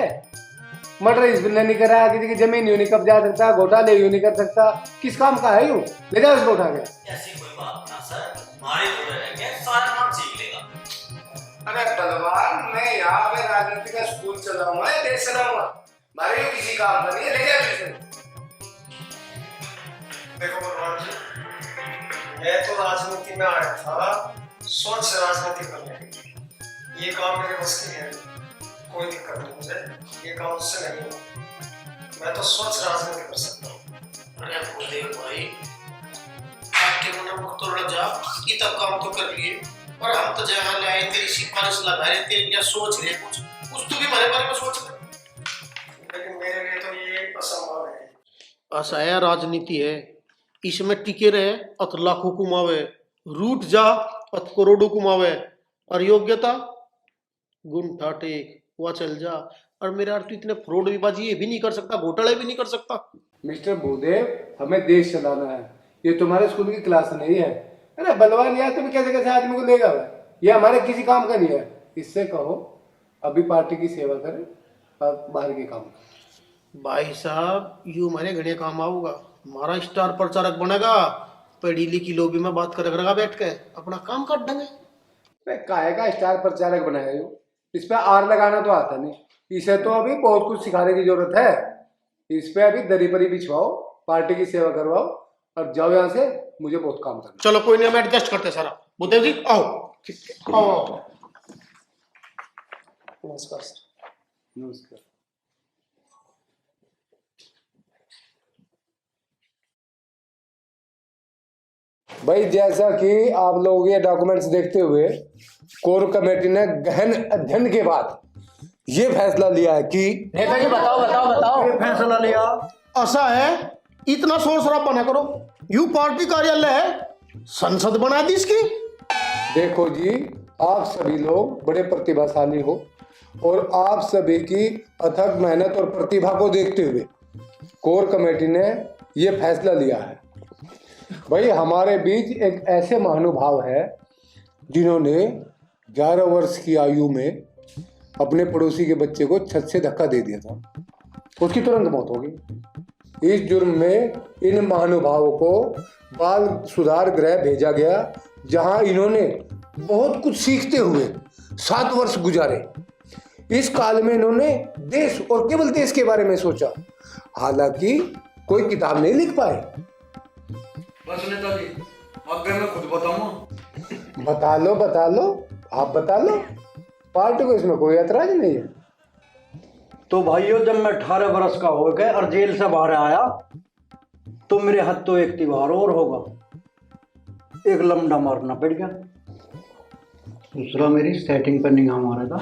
मर्डर इस बिल्ले नहीं करा, किसी की जमीन यूं नहीं कब्जा सकता, घोटाले यूं नहीं कर सकता। किस काम का है यूं? ले जाओ इसको उठा के। ऐसी कोई बात ना सर, हमारे दूर रहेंगे, सारा काम सीख लेगा। अरे बलवान, मैं यहाँ पे राजनीति का स्कूल चलाऊंगा या देश चलाऊंगा? हमारे लिए किसी काम का नहीं है, ले जाओ इसे। देखो बलवान जी, मैं तो राजनीति में आया था स्वच्छ राजनीति करने के लिए। ये काम मेरे बस की है, कोई दिक्कत नहीं मुझे। ये काम उससे नहीं होगा। मैं तो स्वच्छ राजनीति कर सकता हूँ। अरे भूदेव भाई, आपके मन में तो लग जा, तब काम तो कर लिए, और हम तो जहाँ लाए तेरी सिफारिश लगा रहे थे या सोच रहे कुछ कुछ तो भी हमारे बारे में सोच ले। लेकिन मेरे लिए तो ये असंभव है। ऐसा है, राजनीति है, इसमें टिके रहे अत लाखों कुमावे, रूठ जा अत करोड़ों कुमावे, और योग्यता गुण ठाटे हुआ चल जा। और मेरा अर्थ इतने फ्रॉड बाजी ये भी नहीं कर सकता, घोटाले भी नहीं कर सकता। मिस्टर भूदेव, हमें देश चलाना है, ये तुम्हारे स्कूल की क्लास नहीं है। अरे बलवान यार, तुम कैसे कैसे आदमी को लेगा? ये हमारे किसी काम का नहीं है। इससे कहो अभी पार्टी की सेवा करें और बाहर के काम करें। भाई साहब, यू हमारे घड़े काम आऊगा, हमारा स्टार प्रचारक बनेगा, पढ़ी लिखी लोबी में बात करेगा बैठ के, अपना काम कर देंगे। काहे का स्टार प्रचारक बनाया हो? इस पे आर लगाना तो आता नहीं। इसे तो अभी बहुत कुछ सिखाने की जरूरत है। इस पे अभी दरी परी बिछवाओ, पार्टी की सेवा करवाओ और जाओ यहाँ से। मुझे बहुत काम करना। चलो कोई नहीं, हम एडजस्ट करते सारा। भूदेव जी आओ, आओ। नमस्कार सर। नमस्कार। भाई, जैसा कि आप लोग ये डॉक्यूमेंट्स देखते हुए कोर कमेटी ने गहन अध्ययन के बाद ये फैसला लिया है कि नेताजी बताओ ये फैसला लिया। ऐसा है, इतना शोर शराबा ना करो, यू पार्टी कार्यालय है, संसद बना दी इसकी। देखो जी, आप सभी लोग बड़े प्रतिभाशाली हो और आप सभी की अथक मेहनत और प्रतिभा को देखते हुए कोर कमेटी ने ये फैसला लिया है। भाई, हमारे बीच एक ऐसे महानुभाव है जिन्होंने 11 वर्ष की आयु में अपने पड़ोसी के बच्चे को छत से धक्का दे दिया था, उसकी तुरंत मौत हो गई। इस जुर्म में इन महानुभावों को बाल सुधार गृह भेजा गया, जहां इन्होंने बहुत कुछ सीखते हुए 7 वर्ष गुजारे। इस काल में इन्होंने देश और केवल देश के बारे में सोचा, हालांकि कोई किताब नहीं लिख पाए। बस नेताजी, आगे मैं खुद बताऊं। बता लो, आप बता लो, पार्टी को इसमें कोई ऐतराज नहीं है। तो भाइयों, जब मैं 18 वर्ष का हो गया और जेल से बाहर आया तो मेरे हाथ तो एक त्योहार और होगा। एक लमडा मारना पड़ गया, दूसरा मेरी सेटिंग पर निगाह मारा था।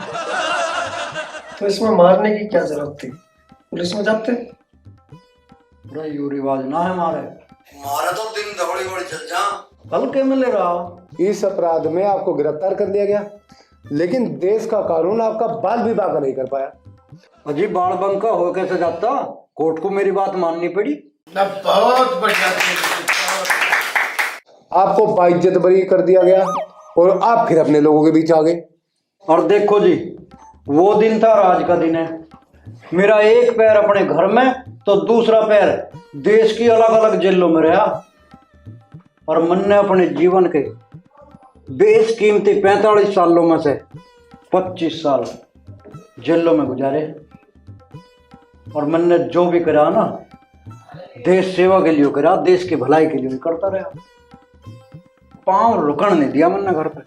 तो इसमें मारने की क्या जरूरत थी, पुलिस में जाते। पूरा यू रिवाज ना है हमारा तो दिन दबड़ी चल जा, हल्के में ले रहा। इस अपराध में आपको गिरफ्तार कर लिया गया, लेकिन देश का कानून आपका बाल भी बाका नहीं कर पाया। अजी, बाल बंका हो कैसे जाता? कोर्ट को मेरी बात माननी पड़ी। बहुत बढ़िया, आपको बाइज्जत बरी कर दिया गया और आप फिर अपने लोगों के बीच आ गए। और देखो जी, वो दिन था, आज का दिन है। मेरा एक पैर अपने घर में तो दूसरा पैर देश की अलग अलग जेलों में रहा, और मैंने अपने जीवन के बेशकीमती 45 सालों में से 25 साल जेलों में गुजारे। और मैंने जो भी करा ना, देश सेवा के लिए करा, देश की भलाई के लिए करता रहा। पांव रुकन नहीं दिया मैंने घर पे,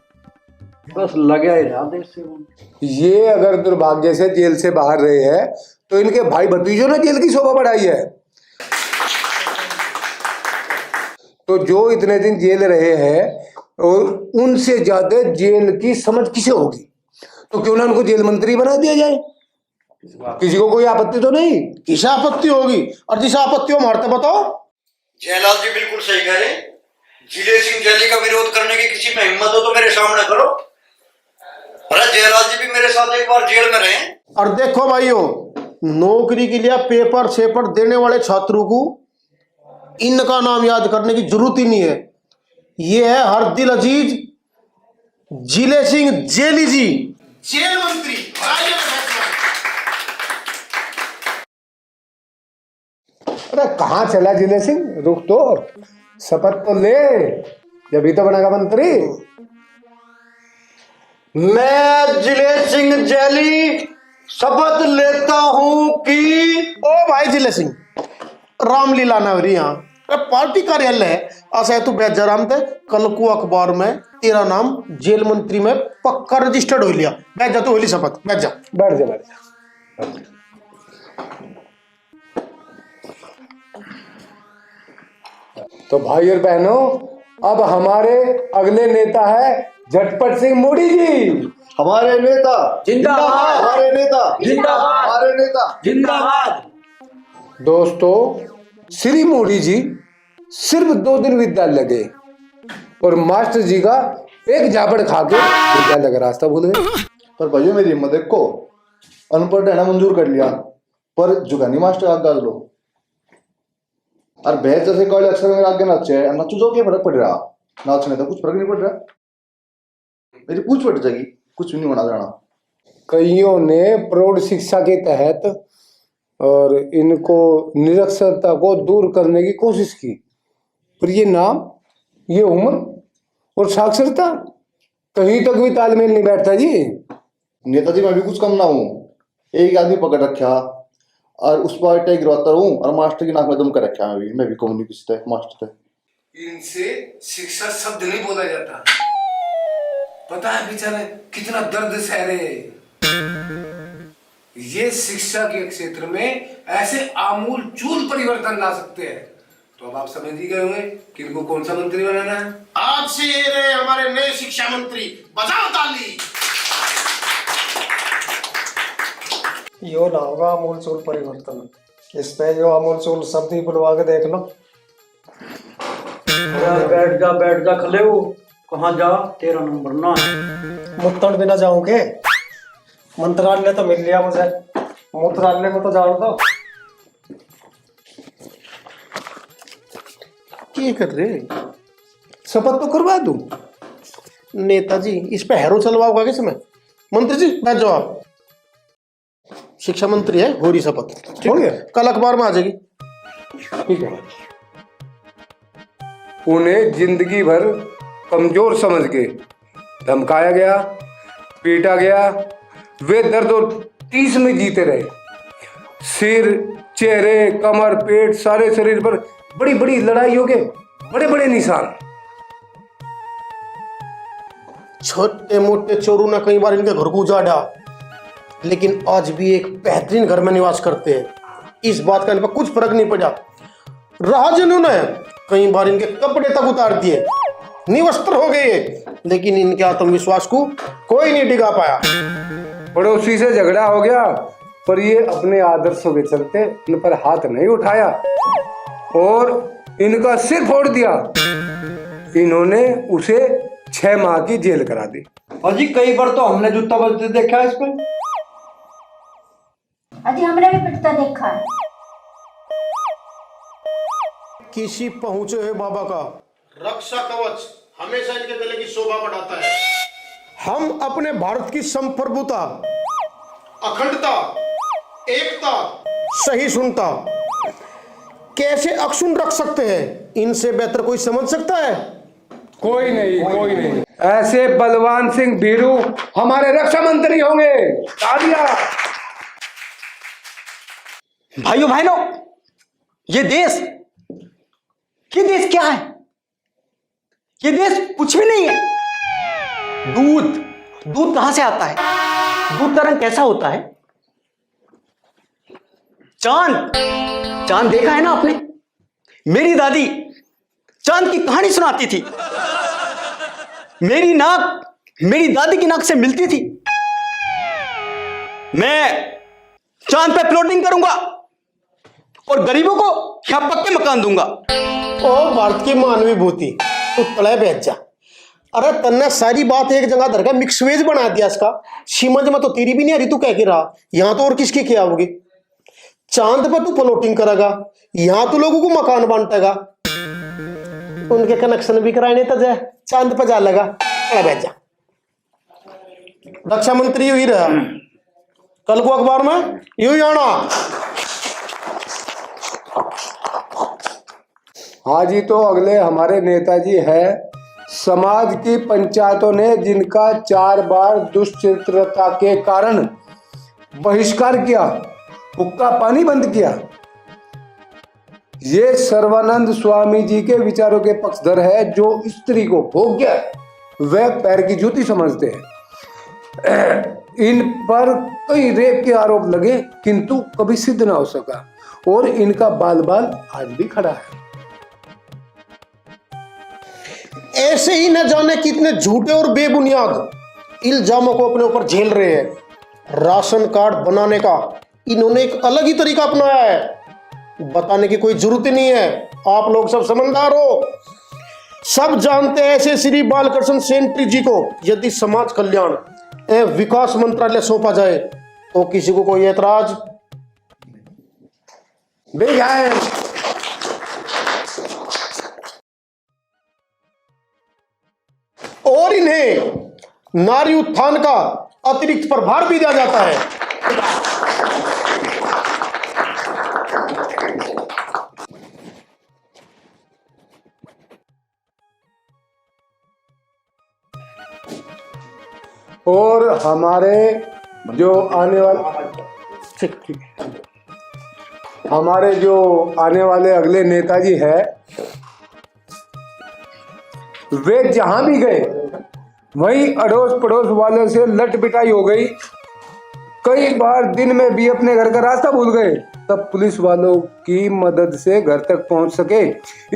बस लगा ही रहा देश सेवा में। ये अगर दुर्भाग्य से जेल से बाहर रहे हैं तो इनके भाई भतीजों ने जेल की शोभा बढ़ाई है। तो जो इतने दिन जेल रहे हैं और उनसे ज्यादा जेल की समझ किसे होगी, तो क्यों ना उनको जेल मंत्री बना दिया जाए। किसी को कोई आपत्ति तो नहीं? किस आपत्ति होगी, और जिस आपत्ति हो मारते बताओ। जयलाल जी बिल्कुल सही कह रहे। जिले सिंह जैली का विरोध करने की किसी में हिम्मत हो तो मेरे सामने करो। अरे जयलाल जी भी मेरे साथ एक बार जेल में रहे। और देखो भाइयों, नौकरी के लिए पेपर शेपर देने वाले छात्रों को इनका नाम याद करने की जरूरत ही नहीं है। ये है हर दिल अजीज जिले सिंह जेली जी, जेल मंत्री। अरे कहाँ चला जिले सिंह, रुक तो, शपथ तो ले, जब तो बनेगा मंत्री। मैं जिले सिंह जैली शपथ लेता हूं कि। ओ भाई जिले सिंह, रामलीला नवरी यहाँ पार्टी कार्यालय है। ऐसा है, तू बैठ जा आराम से, कल को अखबार में तेरा नाम जेल मंत्री में पक्का रजिस्टर्ड हो लिया। बैठ जा, तो होली शपथ, बैठ जा। बैठ जा। तो भाई और बहनों, अब हमारे अगले नेता है झटपट सिंह मोदी जी। हमारे नेता जिंदाबाद। हमारे नेता जिंदाबाद। हमारे नेता जिंदाबाद। दोस्तों, श्री मोदी जी सिर्फ 2 दिन विद्यालय गए और मास्टर जी का एक झापड़ खा के विद्यालय का रास्ता भूल गए। पर भाइयों मेरी हिम्मत देखो, अनपढ़ रहना मंजूर कर लिया पर जुगानी मास्टर आग गाल लो। और भैंस जैसे कॉलेज अक्सर मेरे आगे नाचे नचू जो क्या फर्क पड़ रहा, नाचने तो कुछ फर्क नहीं पड़ रहा, मेरी पूछ पड़ जाएगी, कुछ भी नहीं होना जाना। कईयों ने प्रौढ़ शिक्षा के तहत और इनको निरक्षरता को दूर करने की कोशिश की, पर ये नाम, ये उम्र और साक्षरता कहीं तक भी तालमेल नहीं बैठता जी। नेताजी मैं भी कुछ कम ना हूँ, एक आदमी पकड़ रखा और उस पर अटैक गिरवाता रहूं और मास्टर की नाक में दम कर रखा है। मैं भी कम्युनिस्ट है मास्टर थे। इनसे शिक्षा शब्द नहीं बोला जाता, पता है बेचारे कितना दर्द सह रहे हैं। ये शिक्षा के क्षेत्र में ऐसे आमूल चूल परिवर्तन ला सकते हैं, तो अब आप समझ ही गए होंगे कि इनको कौन सा मंत्री बनाना है। आज से ये रहे हमारे नए शिक्षा मंत्री, बजाओ ताली। यो ना होगा आमूल चूल परिवर्तन, इस पे जो आमूल चूल शब्द ही बुलवा के देख लो। बैठ जा खले हो, कहाँ जा, तेरा नंबर ना है। मुत्तड़ बिना जाऊंगे, मंत्रालय तो मिल लिया मुझे, मूत्रालय में तो जान दो। क्या कर रहे? शपथ तो करवा दूं। नेताजी इस पे हैरो चलवाओगा किसमें? मंत्री जी बैठ जाओ आप। शिक्षा मंत्री है, हो रही शपथ। हो गया? कल अखबार में आ जाएगी। ठीक है। उन्हें जिंदगी भर कमजोर समझ के धमकाया गया, पीटा गया, वे दर्द और टीस में जीते रहे। सिर, चेहरे, कमर, पेट, सारे शरीर पर बड़ी बड़ी लड़ाइयों के बड़े बड़े निशान। छोटे मोटे चोरों ने कई बार इनके घर को उजाड़ा, लेकिन आज भी एक बेहतरीन घर में निवास करते हैं। इस बात का इन पर कुछ फर्क नहीं पड़ा। राजनों ने कई बार इनके कपड़े तक उतार दिए, निवस्त्र हो गए, लेकिन इनके आत्मविश्वास को कोई नहीं टिका पाया। पड़ोसी से झगड़ा हो गया, पर ये अपने आदर्शों के चलते इन पर हाथ नहीं उठाया और इनका सिर फोड़ दिया। इन्होंने उसे 6 माह की जेल करा दी। अजी कई बार तो हमने जूता बजते देखा है इस पे। अजी हमने भी पिटता देखा है। किसी पहुंचे है बाबा का रक्षा कवच हमेशा इनके गले की शोभा बढ़ाता है। हम अपने भारत की संप्रभुता, अखंडता, एकता, सही सुनता कैसे अक्षुण रख सकते हैं, इनसे बेहतर कोई समझ सकता है? कोई नहीं, कोई नहीं। ऐसे बलवान सिंह भीरू हमारे रक्षा मंत्री होंगे। तालियां। भाइयों, ये देश क्या है? ये देश कुछ भी नहीं है। दूध कहां से आता है? दूध का रंग कैसा होता है? चांद देखा है ना आपने? मेरी दादी चांद की कहानी सुनाती थी। मेरी नाक मेरी दादी की नाक से मिलती थी। मैं चांद पे प्लॉटिंग करूंगा और गरीबों को यहाँ पक्के मकान दूंगा। ओ भारत की मानवीभूति, तू तले बैठ जा। अरे तन्ने सारी बात एक जगह धर का मिक्स वेज बना दिया इसका। समझ में तो तेरी भी नहीं आ रही, तू कह के रहा। यहाँ तो और किसकी क्या होगी? चांद पर तू प्लॉटिंग करेगा, यहाँ तो लोगों को मकान बांटेगा, उनके कनेक्शन भी कराने तो जाए, चांद पर जा लगा। तले बैठ जा। रक्षा मंत्री यू ही रहा, कल को अखबार में यू ही आना। आज ही तो अगले हमारे नेताजी है। समाज की पंचायतों ने जिनका 4 बार दुष्चरित्रता के कारण बहिष्कार किया, हुक्का पानी बंद किया, ये सर्वानंद स्वामी जी के विचारों के पक्षधर है, जो स्त्री को भोग्य वह पैर की जूती समझते हैं। इन पर कई रेप के आरोप लगे, किंतु कभी सिद्ध ना हो सका और इनका बाल बाल आज भी खड़ा है। ऐसे ही न जाने कितने झूठे और बेबुनियाद इल्जामों को अपने ऊपर झेल रहे हैं। राशन कार्ड बनाने का इन्होंने एक अलग ही तरीका अपनाया है, बताने की कोई जरूरत ही नहीं है। आप लोग सब समझदार हो, सब जानते हैं ऐसे श्री बालकृष्ण सेंट्री जी को यदि समाज कल्याण एवं विकास मंत्रालय सौंपा जाए तो किसी को कोई ऐतराज बेजाए। और इन्हें नारी उत्थान का अतिरिक्त प्रभार भी दिया जाता है। और हमारे जो आने वाले ठीक हमारे जो आने वाले अगले नेताजी है, वे जहां भी गए वहीं अड़ोस पड़ोस वालों से लट पिटाई हो गई। कई बार दिन में भी अपने घर का रास्ता भूल गए, तब पुलिस वालों की मदद से घर तक पहुंच सके।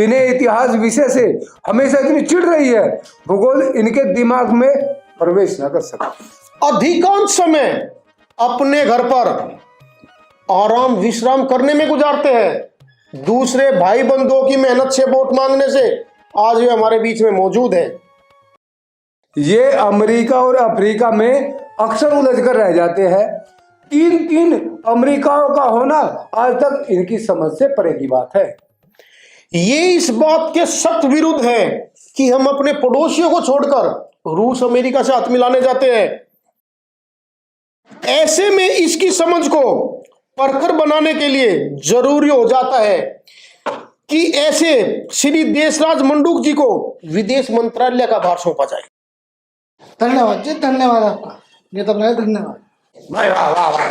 इन्हें इतिहास विषय से हमेशा इतनी चिढ़ रही है, भूगोल इनके दिमाग में प्रवेश न कर सका। अधिकांश समय अपने घर पर आराम विश्राम करने में गुजारते हैं। दूसरे भाई बंधुओं की मेहनत से वोट मांगने से आज वे हमारे बीच में मौजूद है। ये अमेरिका और अफ्रीका में अक्सर उलझ कर रह जाते हैं। 3 अमेरिकाओं का होना आज तक इनकी समझ से परे की बात है। ये इस बात के सख्त विरुद्ध है कि हम अपने पड़ोसियों को छोड़कर रूस अमेरिका से हाथ मिलाने जाते हैं। ऐसे में इसकी समझ को परखर बनाने के लिए जरूरी हो जाता है कि ऐसे श्री देशराज मंडूक जी को विदेश मंत्रालय का भार सौंपा जाए। धन्यवाद जी, धन्यवाद आपका, ये तो भाई धन्यवाद। भाई वाह वाह वाह।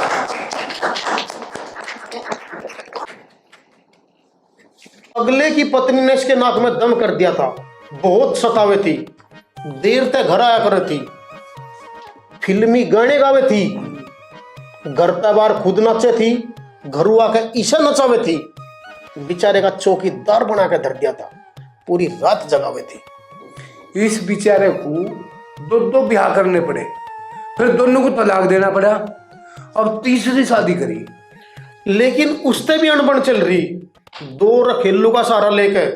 अगले की पत्नी ने इसके नाक में दम कर दिया था, बहुत सतावे थी, देर तक घर आया कर थी, फिल्मी गाने गावे थी, घर पे बार खुद नाचे थी, घरू आकर ईशा नचावे थी, बेचारे का चौकीदार बना के धर दिया था, पूरी रात जगावे थी। इस बेचारे को दो ब्याह करने पड़े, फिर दोनों को तलाक देना पड़ा, अब तीसरी शादी करी। लेकिन उससे भी अनबन चल रही, 2 रखेलू का सहारा लेकर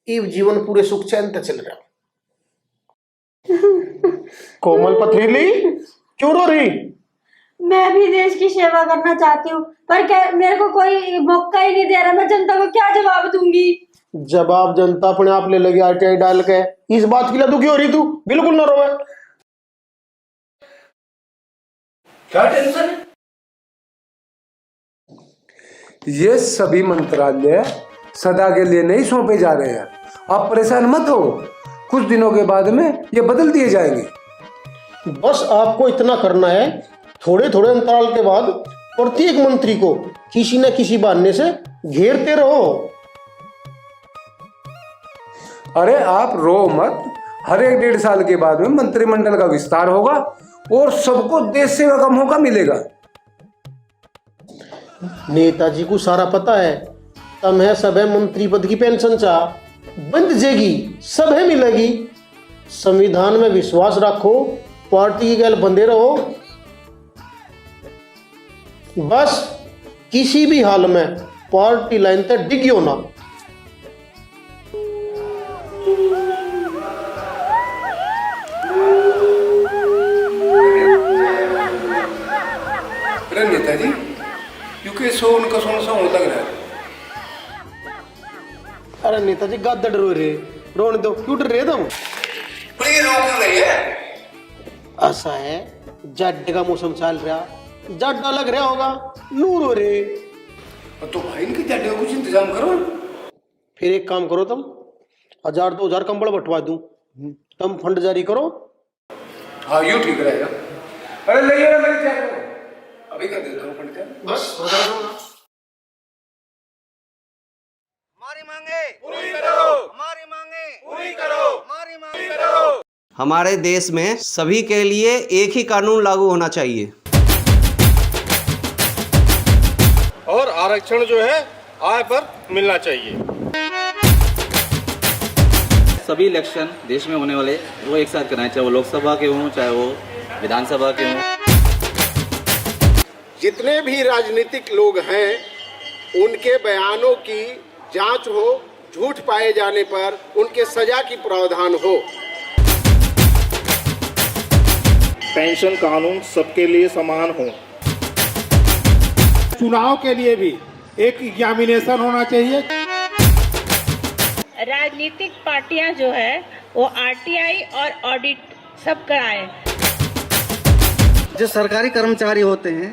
इव जीवन पूरे सुख चैन से चल रहा। कोमल पथरीली क्यों रो रही? मैं भी देश की सेवा करना चाहती हूँ, पर क्या मेरे को कोई मौका ही नहीं दे रहा। मैं जनता को क्या जवाब दूंगी? जवाब जनता अपने आप ले लगी आरटीआई डाल के। इस बात के लिए दुखी हो रही तू? बिल्कुल ना रोवे। क्या टेंशन है? ये सभी मंत्रालय सदा के लिए नहीं सौंपे जा रहे हैं, आप परेशान मत हो, कुछ दिनों के बाद में ये बदल दिए जाएंगे। बस आपको इतना करना है, थोड़े थोड़े अंतराल के बाद प्रत्येक मंत्री को किसी न किसी बहाने से घेरते रहो। अरे आप रो मत, हर 1.5 साल के बाद में मंत्रिमंडल का विस्तार होगा और सबको देश सेवा का मौका मिलेगा। नेताजी को सारा पता है, तम है सब है मंत्री पद की पेंशन चाह बंद जेगी, सब है मिलेगी। संविधान में विश्वास रखो, पार्टी की गैल बंदे रहो, बस किसी भी हाल में पार्टी लाइन तक डिगियो ना। अरे नेताजी, क्योंकि उनका सोना सा होने लग रहा है। अरे नेताजी गद्दड़ रो रहे, रोने दो, क्यों डर रहे तुम? ये रोक नहीं है। ऐसा है, जड्डे का मौसम चल रहा, जड्डा लग रहा होगा, नूर हो रहे। तो भाई इनके जड्डे का कुछ इंतजाम करो। फिर एक काम करो, तुम 1000-2000 कंबल बंटवा दूं, तुम फंड जारी करो। हाँ यूँ ठीक रहेगा। अरे ले ना मेरी चाय, अभी कर देता हूँ फंड का। बस हमारी मांगे पूरी करो, हमारी मांगे पूरी करो, हमारी मांगे करो। हमारे देश में सभी के लिए एक ही कानून लागू होना चाहिए और आरक्षण जो है आय पर मिलना चाहिए। सभी इलेक्शन देश में होने वाले वो एक साथ कराएं, चाहे वो लोकसभा के हों, चाहे वो विधानसभा के हों। जितने भी राजनीतिक लोग हैं उनके बयानों की जांच हो, झूठ पाए जाने पर उनके सजा की प्रावधान हो। पेंशन कानून सबके लिए समान हो। चुनाव के लिए भी एक एग्जामिनेशन होना चाहिए। राजनीतिक पार्टियां जो है वो आरटीआई और ऑडिट सब कराएं। जो सरकारी कर्मचारी होते हैं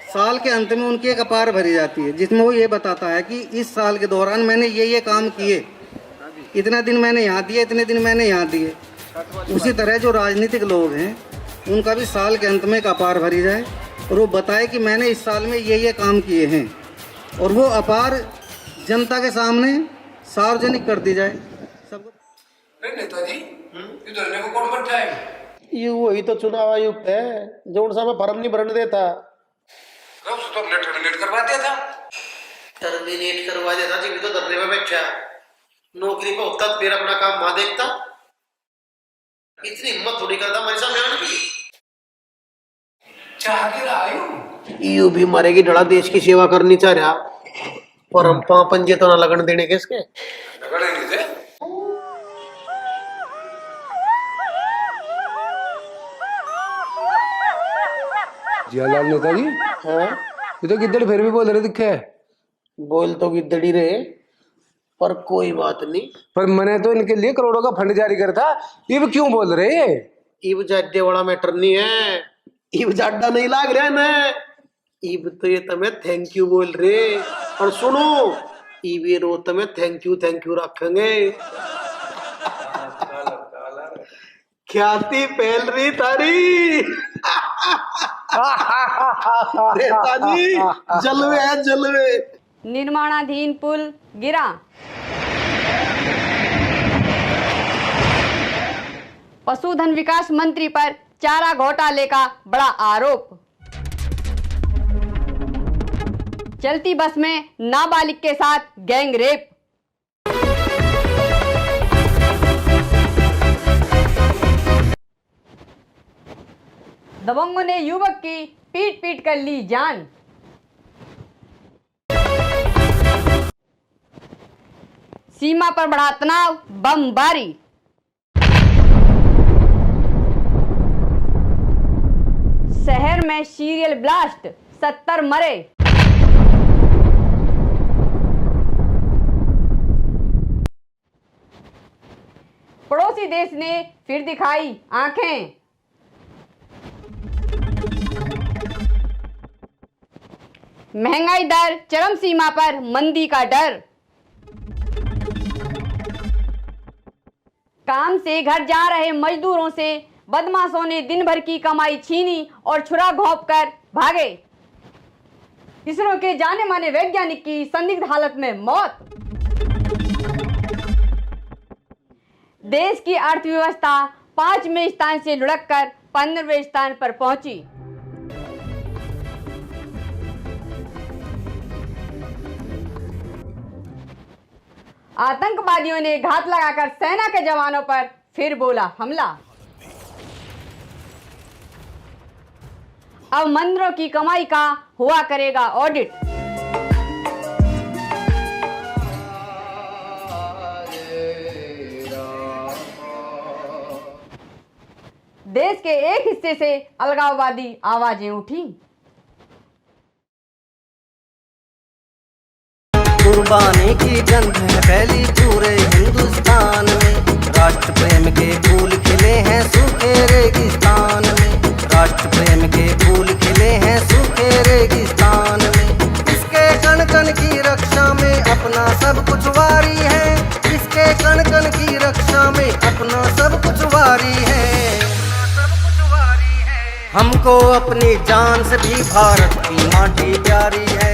साल के अंत में उनकी एक अपार भरी जाती है जिसमें वो ये बताता है कि इस साल के दौरान मैंने ये काम किए, इतना दिन मैंने यहाँ दिए, इतने दिन मैंने यहाँ दिए। उसी तरह जो राजनीतिक लोग हैं उनका भी साल के अंत में एक अपार भरी जाए और वो बताए कि मैंने इस साल में ये काम किए हैं और वो अपार जनता के सामने सार्वजनिक कर दी जाए सबको। नेताजी ये धरने को कौन बैठा है? ये वही तो चुनाव आयुक्त है जो उन समय फॉर्म नहीं भरने देता। तो हमने टर्मिनेट करवा दिया था। टर्मिनेट करवा दिया था जी, तो धरने में बैठा नौकरी पे होता फिर अपना काम वहां देखता। इतनी हिम्मत थोड़ी करता हमारे सामने आने की। चाह के आयु यू भी मरेगी डड़ा देश की सेवा करनी चाह रहा और हम पंजे तो ना लगन देने के इसके लगने नहीं थे। जियालाल नेताजी हाँ ये तो गिद्दड़ फिर भी बोल रहे दिखे। बोल तो गिद्दड़ी रहे पर कोई बात नहीं। पर मैंने तो इनके लिए करोड़ों का फंड जारी करा था, ये भी क्यों बोल रहे हैं? इब जाड्डे वाला मैटर नहीं है, इब जाड्डा नहीं लाग रहा है ना, इब तो ये तुम्हें थैंक यू बोल रहे। और सुनो इब ये रो तुम्हें थैंक यू रखेंगे। ख्याति फैल रही तारी। नेताजी जलवे है जलवे। निर्माणाधीन पुल गिरा। पशुधन विकास मंत्री पर चारा घोटाले का बड़ा आरोप। चलती बस में नाबालिग के साथ गैंग रेप। दबंगों ने युवक की पीट कर ली जान। सीमा पर बढ़ा तनाव, बमबारी। शहर में सीरियल ब्लास्ट, 70 मरे। पड़ोसी देश ने फिर दिखाई आंखें। महंगाई दर चरम सीमा पर, मंदी का डर। काम से घर जा रहे मजदूरों से बदमाशों ने दिन भर की कमाई छीनी और छुरा घोंप कर भागे। इसरो के जाने माने वैज्ञानिक की संदिग्ध हालत में मौत। देश की अर्थव्यवस्था 5वें स्थान से लुढ़ककर 15वें स्थान पर पहुंची। आतंकवादियों ने घात लगाकर सेना के जवानों पर फिर बोला हमला। अब मंदिरों की कमाई का हुआ करेगा ऑडिट। देश के एक हिस्से से अलगाववादी आवाजें उठी। कुर्बानी की गंध है फैली पूरे हिंदुस्तान में। राष्ट्र प्रेम के फूल खिले हैं सूखे रेगिस्तान में। राष्ट्र प्रेम के फूल खिले हैं सूखे रेगिस्तान में। इसके कण कण की रक्षा में अपना सब कुछ वारी है। इसके कण कण की रक्षा में अपना सब कुछ वारी है। हमको अपनी जान से भी भारत की माटी प्यारी है।